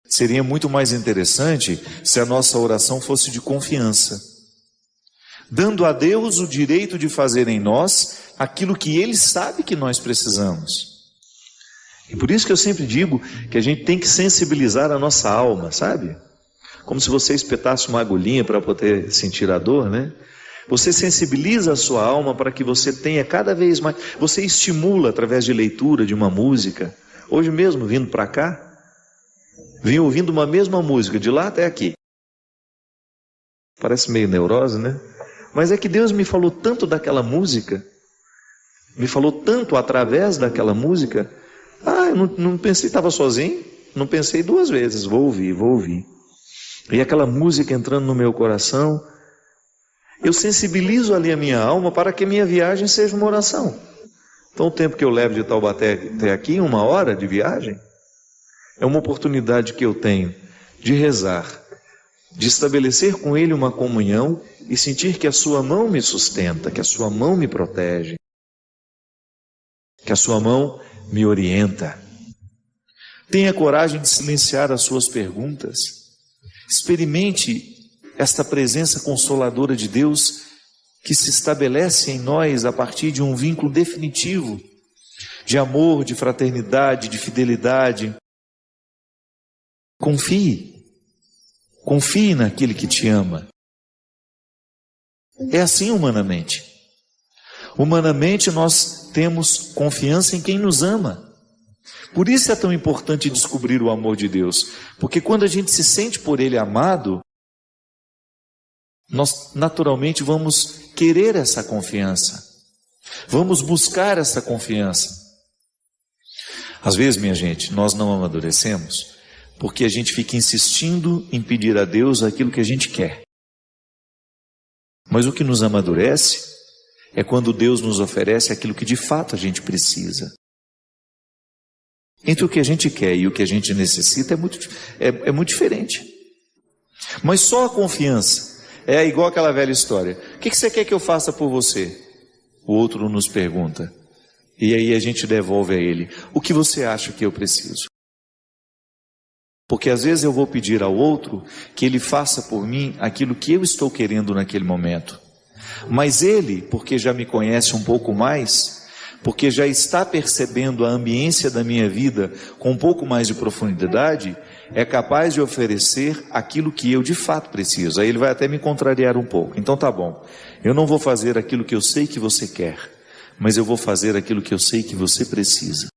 Seria muito mais interessante se a nossa oração fosse de confiança, dando a Deus o direito de fazer em nós aquilo que Ele sabe que nós precisamos. E por isso que eu sempre digo que a gente tem que sensibilizar a nossa alma, sabe? Como se você espetasse uma agulhinha para poder sentir a dor, né? Você sensibiliza a sua alma para que você tenha cada vez mais. Você estimula através de leitura de uma música. Hoje mesmo, vindo para cá, vim ouvindo uma mesma música, de lá até aqui. Parece meio neurose, né? Mas é que Deus me falou tanto daquela música, me falou tanto através daquela música. Eu não pensei, estava sozinho, não pensei duas vezes, vou ouvir. E aquela música entrando no meu coração, eu sensibilizo ali a minha alma para que a minha viagem seja uma oração. Então o tempo que eu levo de Taubaté até aqui, 1 hora de viagem, é uma oportunidade que eu tenho de rezar, de estabelecer com Ele uma comunhão e sentir que a sua mão me sustenta, que a sua mão me protege, que a sua mão me orienta. Tenha coragem de silenciar as suas perguntas. Experimente esta presença consoladora de Deus que se estabelece em nós a partir de um vínculo definitivo de amor, de fraternidade, de fidelidade. Confie naquele que te ama. É assim humanamente. Humanamente nós temos confiança em quem nos ama. Por isso é tão importante descobrir o amor de Deus, porque quando a gente se sente por Ele amado, nós naturalmente vamos querer essa confiança, vamos buscar essa confiança. Às vezes, minha gente, nós não amadurecemos porque a gente fica insistindo em pedir a Deus aquilo que a gente quer. Mas o que nos amadurece é quando Deus nos oferece aquilo que de fato a gente precisa. Entre o que a gente quer e o que a gente necessita é muito diferente. Mas só a confiança é igual aquela velha história. O que você quer que eu faça por você? O outro nos pergunta. E aí a gente devolve a ele. O que você acha que eu preciso? Porque às vezes eu vou pedir ao outro que ele faça por mim aquilo que eu estou querendo naquele momento. Mas ele, porque já me conhece um pouco mais, porque já está percebendo a ambiência da minha vida com um pouco mais de profundidade, é capaz de oferecer aquilo que eu de fato preciso. Aí ele vai até me contrariar um pouco. Então tá bom, eu não vou fazer aquilo que eu sei que você quer, mas eu vou fazer aquilo que eu sei que você precisa.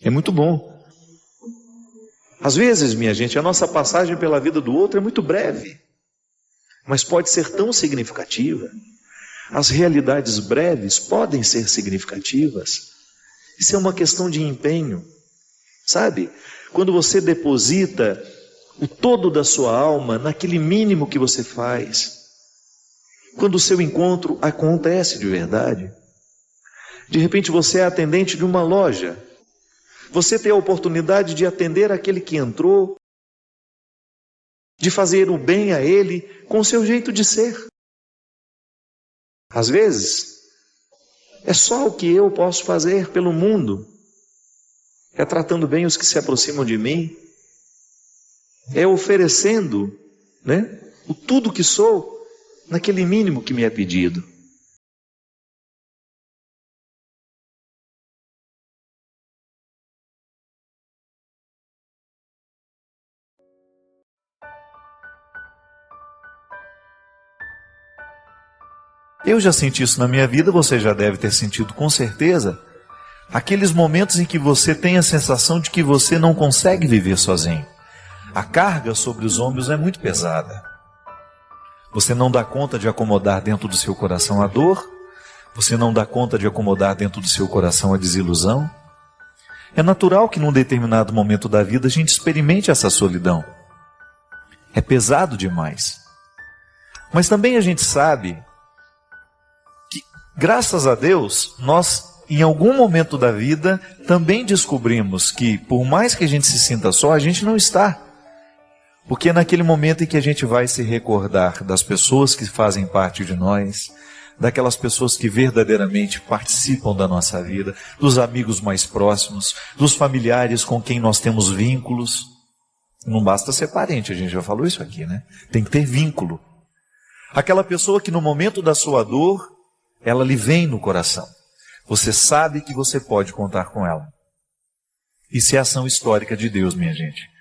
É muito bom. Às vezes, minha gente, a nossa passagem pela vida do outro é muito breve, mas pode ser tão significativa. As realidades breves podem ser significativas. Isso é uma questão de empenho, sabe? Quando você deposita o todo da sua alma naquele mínimo que você faz, quando o seu encontro acontece de verdade. De repente você é atendente de uma loja, você tem a oportunidade de atender aquele que entrou, de fazer o bem a ele com o seu jeito de ser. Às vezes, é só o que eu posso fazer pelo mundo. É tratando bem os que se aproximam de mim. É oferecendo, o tudo que sou, naquele mínimo que me é pedido. Eu já senti isso na minha vida, você já deve ter sentido com certeza. Aqueles momentos em que você tem a sensação de que você não consegue viver sozinho. A carga sobre os ombros é muito pesada. Você não dá conta de acomodar dentro do seu coração a dor. Você não dá conta de acomodar dentro do seu coração a desilusão. É natural que num determinado momento da vida a gente experimente essa solidão. É pesado demais. Mas também a gente sabe que, graças a Deus, nós, em algum momento da vida, também descobrimos que, por mais que a gente se sinta só, a gente não está. Porque é naquele momento em que a gente vai se recordar das pessoas que fazem parte de nós, daquelas pessoas que verdadeiramente participam da nossa vida, dos amigos mais próximos, dos familiares com quem nós temos vínculos. Não basta ser parente, a gente já falou isso aqui, né? Tem que ter vínculo. Aquela pessoa que no momento da sua dor, ela lhe vem no coração. Você sabe que você pode contar com ela. Isso é ação histórica de Deus, minha gente.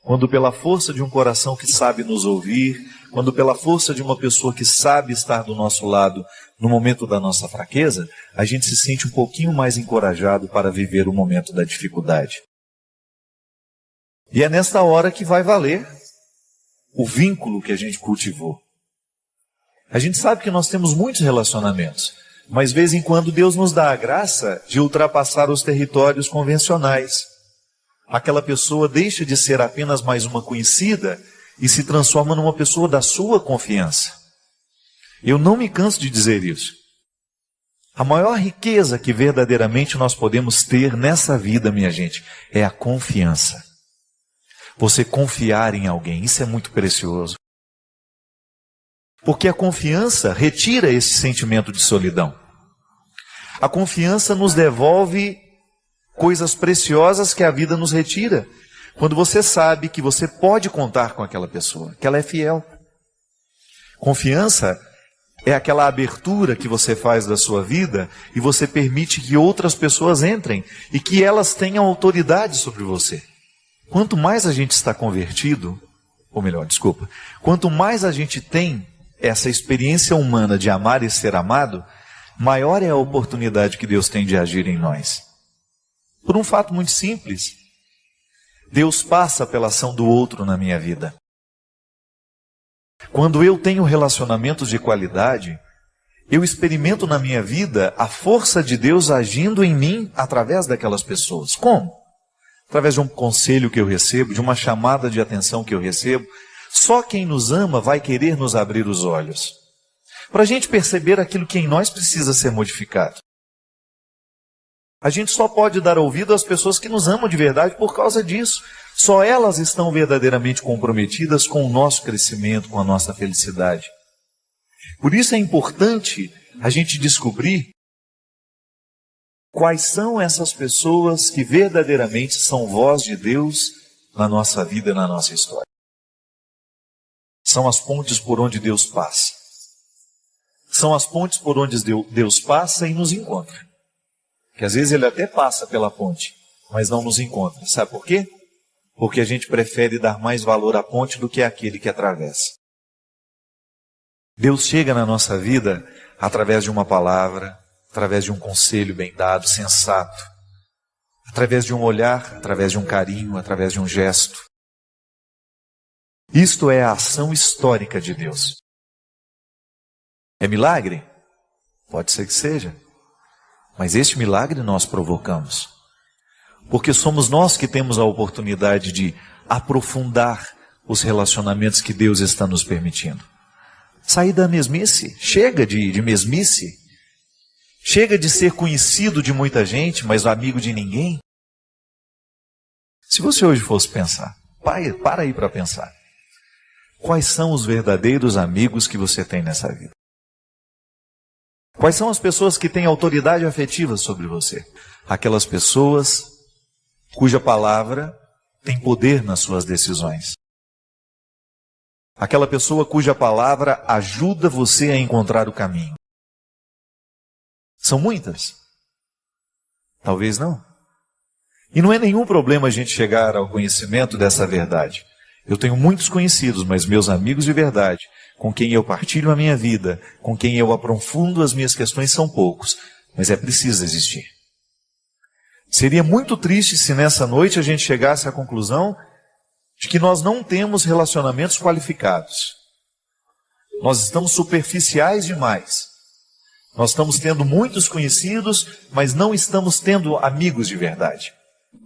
Quando pela força de um coração que sabe nos ouvir, quando pela força de uma pessoa que sabe estar do nosso lado no momento da nossa fraqueza, a gente se sente um pouquinho mais encorajado para viver o momento da dificuldade. E é nesta hora que vai valer o vínculo que a gente cultivou. A gente sabe que nós temos muitos relacionamentos, mas de vez em quando Deus nos dá a graça de ultrapassar os territórios convencionais. Aquela pessoa deixa de ser apenas mais uma conhecida e se transforma numa pessoa da sua confiança. Eu não me canso de dizer isso. A maior riqueza que verdadeiramente nós podemos ter nessa vida, minha gente, é a confiança. Você confiar em alguém, isso é muito precioso. Porque a confiança retira esse sentimento de solidão. A confiança nos devolve coisas preciosas que a vida nos retira. Quando você sabe que você pode contar com aquela pessoa, que ela é fiel. Confiança é aquela abertura que você faz da sua vida e você permite que outras pessoas entrem e que elas tenham autoridade sobre você. Quanto mais a gente está convertido, quanto mais a gente tem essa experiência humana de amar e ser amado, maior é a oportunidade que Deus tem de agir em nós. Por um fato muito simples, Deus passa pela ação do outro na minha vida. Quando eu tenho relacionamentos de qualidade, eu experimento na minha vida a força de Deus agindo em mim através daquelas pessoas. Como? Através de um conselho que eu recebo, de uma chamada de atenção que eu recebo. Só quem nos ama vai querer nos abrir os olhos, para a gente perceber aquilo que em nós precisa ser modificado. A gente só pode dar ouvido às pessoas que nos amam de verdade por causa disso. Só elas estão verdadeiramente comprometidas com o nosso crescimento, com a nossa felicidade. Por isso é importante a gente descobrir quais são essas pessoas que verdadeiramente são voz de Deus na nossa vida e na nossa história. São as pontes por onde Deus passa. São as pontes por onde Deus passa e nos encontra. Que às vezes Ele até passa pela ponte, mas não nos encontra. Sabe por quê? Porque a gente prefere dar mais valor à ponte do que àquele que atravessa. Deus chega na nossa vida através de uma palavra, através de um conselho bem dado, sensato, através de um olhar, através de um carinho, através de um gesto. Isto é a ação histórica de Deus. É milagre? Pode ser que seja. Mas este milagre nós provocamos. Porque somos nós que temos a oportunidade de aprofundar os relacionamentos que Deus está nos permitindo. Sair da mesmice. Chega de mesmice. Chega de ser conhecido de muita gente, mas amigo de ninguém. Se você hoje fosse pensar, para aí para pensar. Quais são os verdadeiros amigos que você tem nessa vida? Quais são as pessoas que têm autoridade afetiva sobre você? Aquelas pessoas cuja palavra tem poder nas suas decisões. Aquela pessoa cuja palavra ajuda você a encontrar o caminho. São muitas? Talvez não. E não é nenhum problema a gente chegar ao conhecimento dessa verdade. Eu tenho muitos conhecidos, mas meus amigos de verdade, com quem eu partilho a minha vida, com quem eu aprofundo as minhas questões, são poucos. Mas é preciso existir. Seria muito triste se nessa noite a gente chegasse à conclusão de que nós não temos relacionamentos qualificados. Nós estamos superficiais demais. Nós estamos tendo muitos conhecidos, mas não estamos tendo amigos de verdade.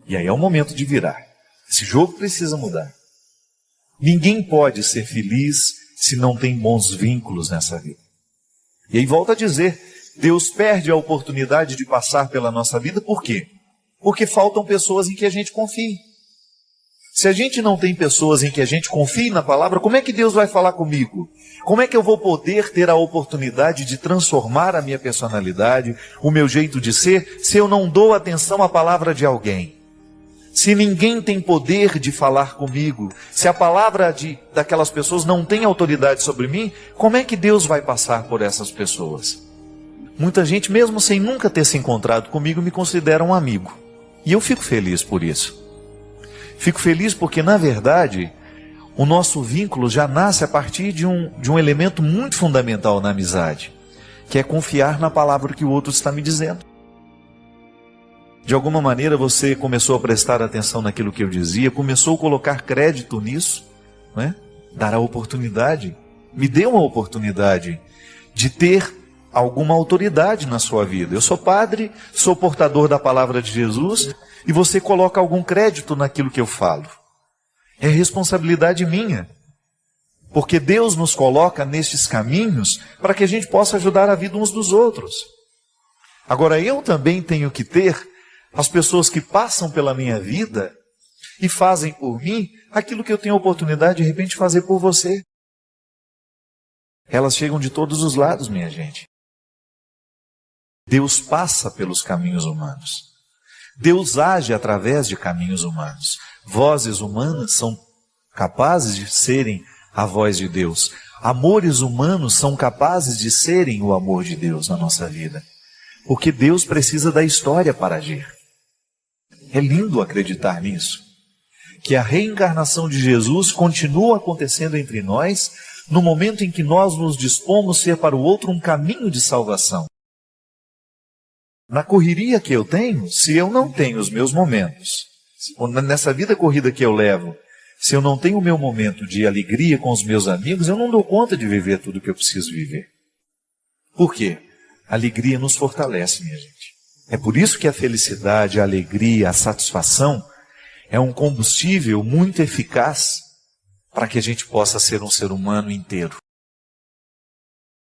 E aí é o momento de virar. Esse jogo precisa mudar. Ninguém pode ser feliz se não tem bons vínculos nessa vida. E aí volta a dizer, Deus perde a oportunidade de passar pela nossa vida, por quê? Porque faltam pessoas em que a gente confie. Se a gente não tem pessoas em que a gente confie na palavra, como é que Deus vai falar comigo? Como é que eu vou poder ter a oportunidade de transformar a minha personalidade, o meu jeito de ser, se eu não dou atenção à palavra de alguém? Se ninguém tem poder de falar comigo, se a palavra daquelas pessoas não tem autoridade sobre mim, como é que Deus vai passar por essas pessoas? Muita gente, mesmo sem nunca ter se encontrado comigo, me considera um amigo. E eu fico feliz por isso. Fico feliz porque, na verdade, o nosso vínculo já nasce a partir de um elemento muito fundamental na amizade, que é confiar na palavra que o outro está me dizendo. De alguma maneira você começou a prestar atenção naquilo que eu dizia, começou a colocar crédito nisso, não é? Dar a oportunidade, me deu uma oportunidade de ter alguma autoridade na sua vida. Eu sou padre, sou portador da palavra de Jesus, e você coloca algum crédito naquilo que eu falo. É responsabilidade minha, porque Deus nos coloca nestes caminhos para que a gente possa ajudar a vida uns dos outros. Agora eu também tenho que ter as pessoas que passam pela minha vida e fazem por mim aquilo que eu tenho a oportunidade de repente fazer por você. Elas chegam de todos os lados, minha gente. Deus passa pelos caminhos humanos. Deus age através de caminhos humanos. Vozes humanas são capazes de serem a voz de Deus. Amores humanos são capazes de serem o amor de Deus na nossa vida. Porque Deus precisa da história para agir. É lindo acreditar nisso. Que a reencarnação de Jesus continua acontecendo entre nós no momento em que nós nos dispomos a ser para o outro um caminho de salvação. Na correria que eu tenho, se eu não tenho os meus momentos, nessa vida corrida que eu levo, se eu não tenho o meu momento de alegria com os meus amigos, eu não dou conta de viver tudo o que eu preciso viver. Por quê? A alegria nos fortalece, minha gente. É por isso que a felicidade, a alegria, a satisfação é um combustível muito eficaz para que a gente possa ser um ser humano inteiro.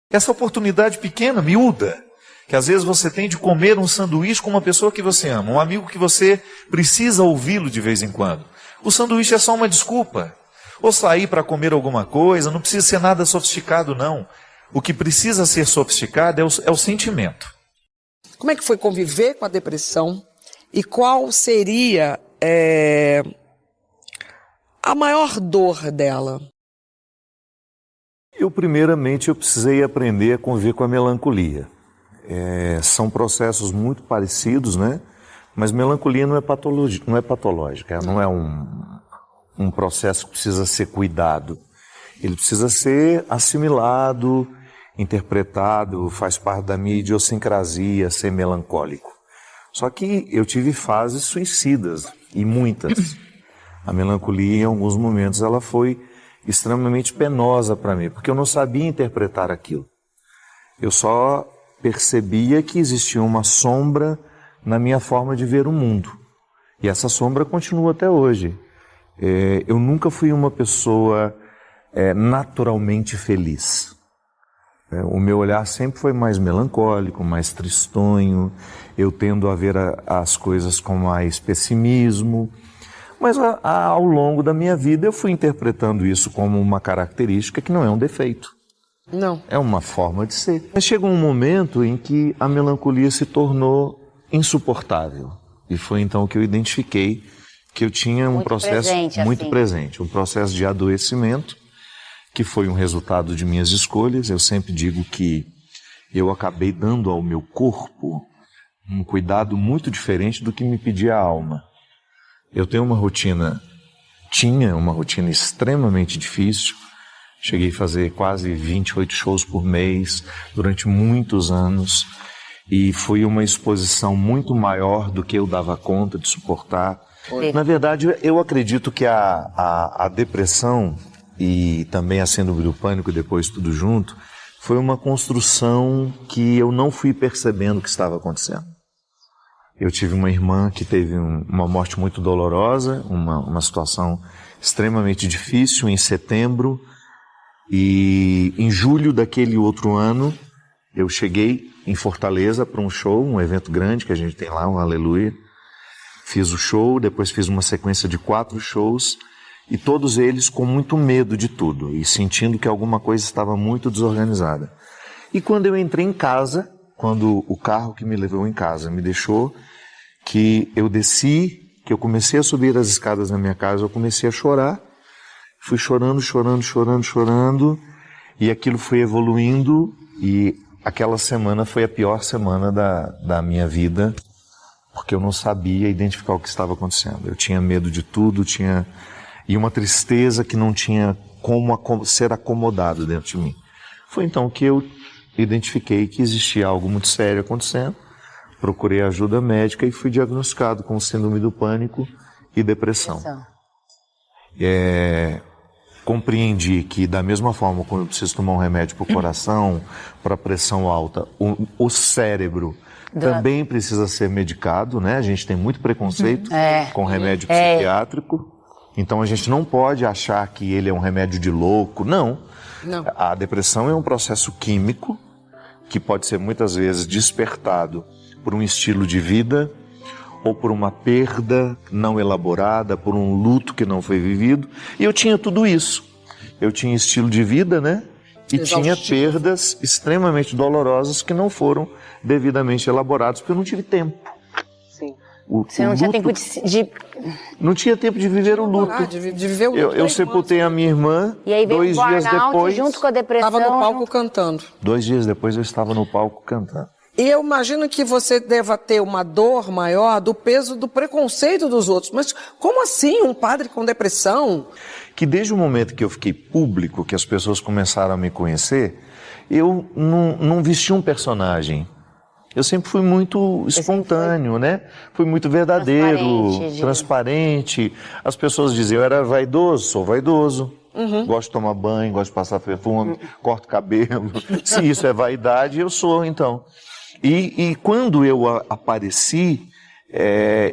Essa oportunidade pequena, miúda, que às vezes você tem de comer um sanduíche com uma pessoa que você ama, um amigo que você precisa ouvi-lo de vez em quando. O sanduíche é só uma desculpa. Ou sair para comer alguma coisa, não precisa ser nada sofisticado, não. O que precisa ser sofisticado é o sentimento. Como é que foi conviver com a depressão? E qual seria a maior dor dela? Primeiramente, eu precisei aprender a conviver com a melancolia. São processos muito parecidos, né? Mas melancolia não é patológica, não é um processo que precisa ser cuidado. Ele precisa ser assimilado, interpretado, faz parte da minha idiosincrasia ser melancólico. Só que eu tive fases suicidas, e muitas. A melancolia, em alguns momentos, ela foi extremamente penosa para mim, porque eu não sabia interpretar aquilo. Eu só percebia que existia uma sombra na minha forma de ver o mundo. E essa sombra continua até hoje. Eu nunca fui uma pessoa naturalmente feliz. O meu olhar sempre foi mais melancólico, mais tristonho. Eu tendo a ver as coisas com mais pessimismo. Mas ao longo da minha vida eu fui interpretando isso como uma característica que não é um defeito. Não. É uma forma de ser. Mas chegou um momento em que a melancolia se tornou insuportável. E foi então que eu identifiquei que eu tinha um processo muito presente, um processo de adoecimento, que foi um resultado de minhas escolhas. Eu sempre digo que eu acabei dando ao meu corpo um cuidado muito diferente do que me pedia a alma. Eu tinha uma rotina extremamente difícil. Cheguei a fazer quase 28 shows por mês durante muitos anos. E foi uma exposição muito maior do que eu dava conta de suportar. Na verdade, eu acredito que a depressão e também a síndrome do pânico, depois tudo junto, foi uma construção que eu não fui percebendo que estava acontecendo. Eu tive uma irmã que teve uma morte muito dolorosa, uma situação extremamente difícil em setembro. E em julho daquele outro ano, eu cheguei em Fortaleza para um show, um evento grande que a gente tem lá, um Aleluia. Fiz o show, depois fiz uma sequência de 4 shows, e todos eles com muito medo de tudo, e sentindo que alguma coisa estava muito desorganizada. E quando eu entrei em casa, quando o carro que me levou em casa me deixou, que eu desci, que eu comecei a subir as escadas da minha casa, eu comecei a chorar. Fui chorando, e aquilo foi evoluindo, e aquela semana foi a pior semana da minha vida, porque eu não sabia identificar o que estava acontecendo. Eu tinha medo de tudo, e uma tristeza que não tinha como ser acomodado dentro de mim. Foi então que eu identifiquei que existia algo muito sério acontecendo, procurei ajuda médica e fui diagnosticado com síndrome do pânico e depressão. Compreendi que da mesma forma como eu preciso tomar um remédio para o coração, para a pressão alta, o cérebro também precisa ser medicado, né? A gente tem muito preconceito com remédio psiquiátrico, então a gente não pode achar que ele é um remédio de louco, não. A depressão é um processo químico que pode ser muitas vezes despertado por um estilo de vida, ou por uma perda não elaborada, por um luto que não foi vivido. E eu tinha tudo isso. Eu tinha estilo de vida, né? E tinha perdas extremamente dolorosas que não foram devidamente elaboradas, porque eu não tive tempo. Sim. Você não tinha tempo de... Não tinha tempo de viver o luto. De viver o luto. Eu sepultei a minha irmã, e aí veio 2 dias depois... junto com a depressão... Estava no palco cantando. 2 dias depois eu estava no palco cantando. E eu imagino que você deva ter uma dor maior do peso do preconceito dos outros. Mas como assim um padre com depressão? Que desde o momento que eu fiquei público, que as pessoas começaram a me conhecer, eu não vesti um personagem. Eu sempre fui muito espontâneo, né? Fui muito verdadeiro, transparente. As pessoas diziam, eu era vaidoso, sou vaidoso. Gosto de tomar banho, gosto de passar perfume, corto cabelo. Se isso é vaidade, eu sou, então. E quando eu apareci,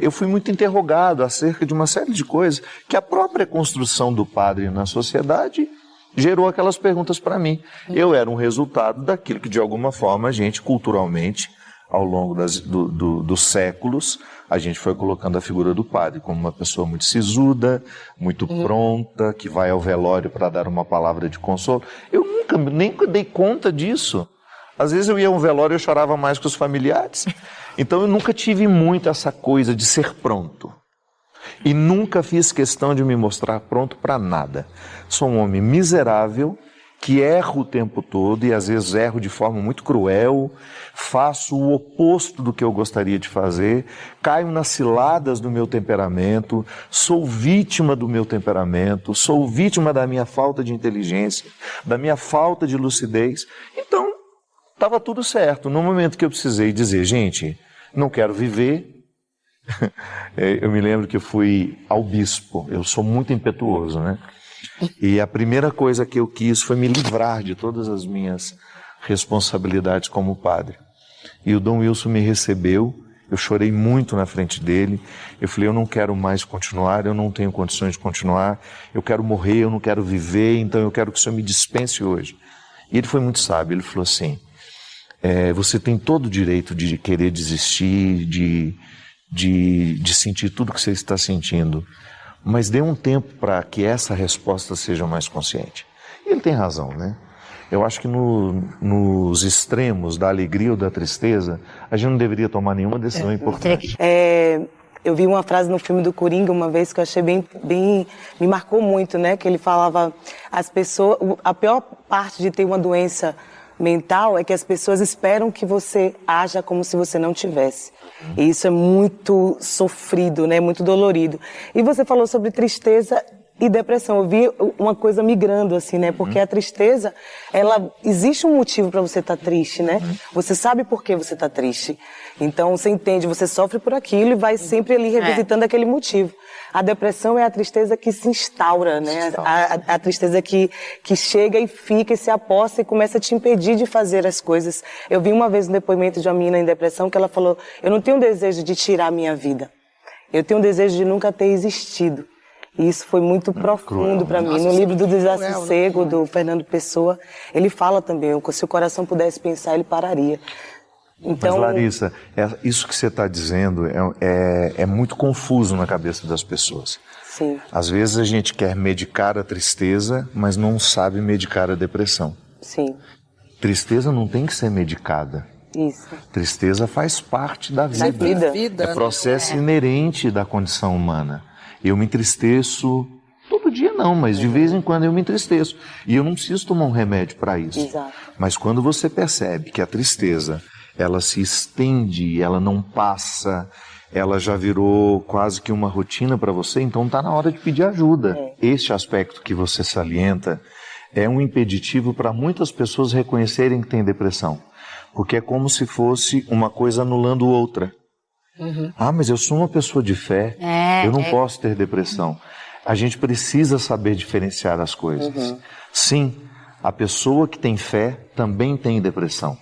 eu fui muito interrogado acerca de uma série de coisas que a própria construção do padre na sociedade gerou aquelas perguntas para mim. Eu era um resultado daquilo que, de alguma forma, a gente, culturalmente, ao longo dos séculos, a gente foi colocando a figura do padre como uma pessoa muito sisuda, muito pronta, que vai ao velório para dar uma palavra de consolo. Eu nunca nem dei conta disso. Às vezes eu ia a um velório e eu chorava mais que os familiares. Então eu nunca tive muito essa coisa de ser pronto. E nunca fiz questão de me mostrar pronto para nada. Sou um homem miserável, que erro o tempo todo e às vezes erro de forma muito cruel, faço o oposto do que eu gostaria de fazer, caio nas ciladas do meu temperamento, sou vítima do meu temperamento, sou vítima da minha falta de inteligência, da minha falta de lucidez. Então, estava tudo certo. No momento que eu precisei dizer, gente, não quero viver, Eu me lembro que eu fui ao bispo, eu sou muito impetuoso, né? E a primeira coisa que eu quis foi me livrar de todas as minhas responsabilidades como padre. E o Dom Wilson me recebeu, eu chorei muito na frente dele, eu falei, eu não quero mais continuar, eu não tenho condições de continuar, eu quero morrer, eu não quero viver, então eu quero que o senhor me dispense hoje. E ele foi muito sábio, ele falou assim, você tem todo o direito de querer desistir, de sentir tudo que você está sentindo, mas dê um tempo para que essa resposta seja mais consciente. E ele tem razão, né? Eu acho que nos extremos da alegria ou da tristeza, a gente não deveria tomar nenhuma decisão importante. Eu vi uma frase no filme do Coringa uma vez que eu achei bem me marcou muito, né? Que ele falava, as pessoas, a pior parte de ter uma doença mental é que as pessoas esperam que você haja como se você não tivesse. E isso é muito sofrido, né? Muito dolorido. E você falou sobre tristeza e depressão. Eu vi uma coisa migrando, assim, né? Porque a tristeza, existe um motivo para você estar triste, né? Você sabe por que você está triste. Então, você entende, você sofre por aquilo e vai sempre ali revisitando aquele motivo. A depressão é a tristeza que se instaura, né? A tristeza que chega e fica e se aposta e começa a te impedir de fazer as coisas. Eu vi uma vez um depoimento de uma menina em depressão que ela falou, eu não tenho desejo de tirar a minha vida. Eu tenho desejo de nunca ter existido. E isso foi muito profundo para mim. No livro do Desassossego, do Fernando Pessoa, ele fala também, se o coração pudesse pensar, ele pararia. Então... Mas, Larissa, isso que você está dizendo é muito confuso na cabeça das pessoas. Sim. Às vezes a gente quer medicar a tristeza, mas não sabe medicar a depressão. Sim. Tristeza não tem que ser medicada. Isso. Tristeza faz parte da vida. É processo inerente da condição humana. Eu me entristeço, todo dia não, mas de vez em quando eu me entristeço. E eu não preciso tomar um remédio para isso. Exato. Mas quando você percebe que a tristeza, ela se estende, ela não passa, ela já virou quase que uma rotina para você, então está na hora de pedir ajuda. Este aspecto que você salienta é um impeditivo para muitas pessoas reconhecerem que tem depressão. Porque é como se fosse uma coisa anulando outra. Mas eu sou uma pessoa de fé, eu não posso ter depressão. A gente precisa saber diferenciar as coisas. Sim, a pessoa que tem fé também tem depressão.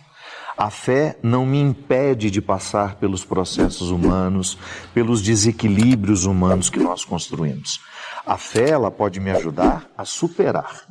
A fé não me impede de passar pelos processos humanos, pelos desequilíbrios humanos que nós construímos. A fé, ela pode me ajudar a superar.